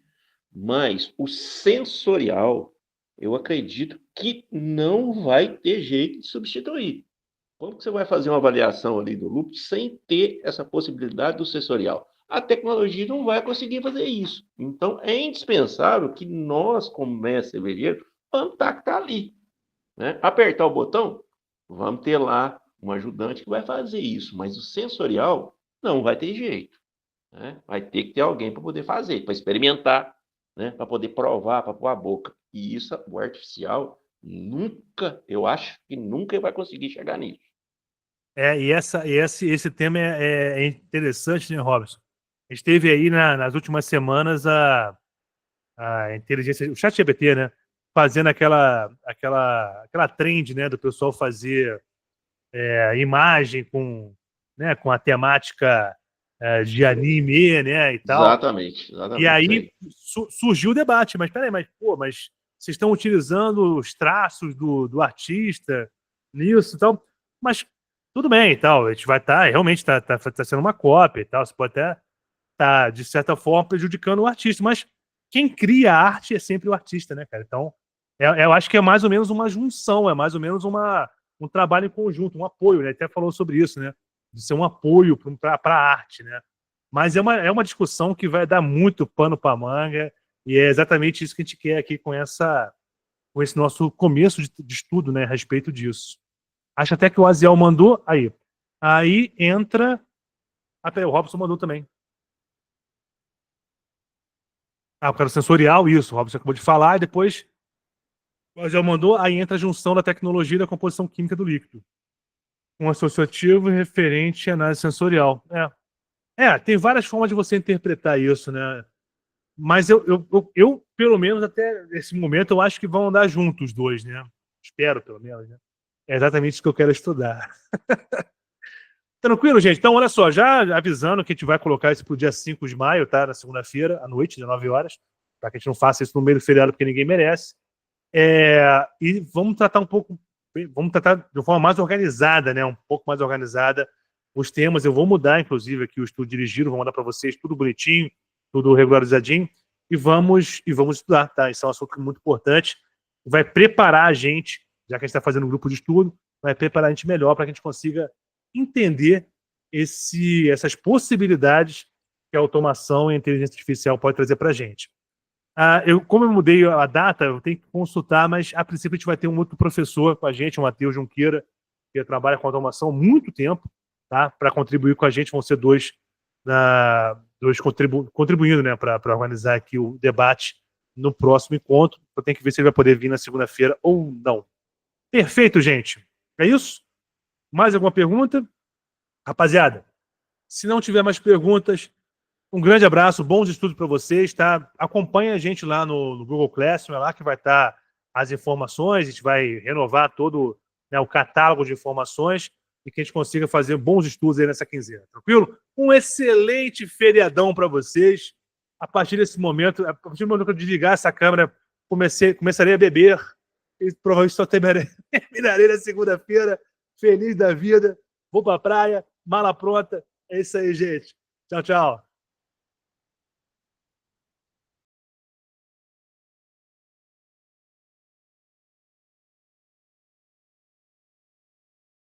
mas o sensorial, eu acredito que não vai ter jeito de substituir. Como que você vai fazer uma avaliação ali do lúpulo sem ter essa possibilidade do sensorial? A tecnologia não vai conseguir fazer isso. Então, é indispensável que nós, como mestre cervejeiro, vamos estar ali. Né? Apertar o botão, vamos ter lá um ajudante que vai fazer isso, mas o sensorial não vai ter jeito. Né? Vai ter que ter alguém para poder fazer, para experimentar, né? Para poder provar, para pôr a boca. E isso, o artificial, nunca, eu acho que nunca vai conseguir chegar nisso. Esse tema é interessante, né, Robson? A gente teve aí nas últimas semanas a inteligência, o ChatGPT, né? Fazendo aquela trend, né, do pessoal fazer imagem com a temática de anime, né, e tal. Exatamente. E aí surgiu o debate, mas peraí, mas vocês estão utilizando os traços do artista nisso e tal, mas tudo bem e tal, a gente vai estar, realmente está sendo uma cópia e tal, você pode até estar, de certa forma, prejudicando o artista, mas quem cria a arte é sempre o artista, né, cara? Então, eu acho que é mais ou menos uma junção, é mais ou menos um trabalho em conjunto, um apoio, né? Até falou sobre isso, né? De ser um apoio para a arte, né? Mas é uma discussão que vai dar muito pano para manga, e é exatamente isso que a gente quer aqui com esse nosso começo de estudo, né, a respeito disso. Acho até que o Aziel mandou. Aí entra. Peraí, o Robson mandou também. O cara sensorial, isso. O Robson acabou de falar, e depois o Aziel mandou. Aí entra a junção da tecnologia e da composição química do líquido. Um associativo referente à análise sensorial. Tem várias formas de você interpretar isso, né? Mas eu pelo menos, até esse momento, eu acho que vão andar juntos os dois, né? Espero, pelo menos, né? É exatamente isso que eu quero estudar. Tranquilo, gente? Então, olha só, já avisando que a gente vai colocar isso para o dia 5 de maio, tá? Na segunda-feira, à noite, 19 horas, para que a gente não faça isso no meio do feriado, porque ninguém merece. E vamos tratar de uma forma mais organizada, né? Um pouco mais organizada os temas. Eu vou mudar, inclusive, aqui o estudo dirigido, vou mandar para vocês tudo bonitinho, tudo regularizadinho, e vamos estudar, tá? Isso é um assunto muito importante. Vai preparar a gente, já que a gente está fazendo um grupo de estudo, vai preparar a gente melhor para que a gente consiga entender essas possibilidades que a automação e a inteligência artificial pode trazer para a gente. Como eu mudei a data, eu tenho que consultar, mas a princípio a gente vai ter um outro professor com a gente, o Matheus Junqueira, que trabalha com automação há muito tempo, tá? Para contribuir com a gente, vão ser dois contribuindo, né, para organizar aqui o debate no próximo encontro. Eu tenho que ver se ele vai poder vir na segunda-feira ou não. Perfeito, gente. É isso? Mais alguma pergunta? Rapaziada, se não tiver mais perguntas, um grande abraço, bons estudos para vocês, tá? Acompanha a gente lá no Google Classroom, é lá que vai estar as informações, a gente vai renovar todo, né, o catálogo de informações e que a gente consiga fazer bons estudos aí nessa quinzena, tranquilo? Um excelente feriadão para vocês. A partir desse momento, a partir do momento que eu desligar essa câmera, começarei a beber e provavelmente só terminarei na segunda-feira, feliz da vida, vou para a praia, mala pronta. É isso aí, gente. Tchau, tchau.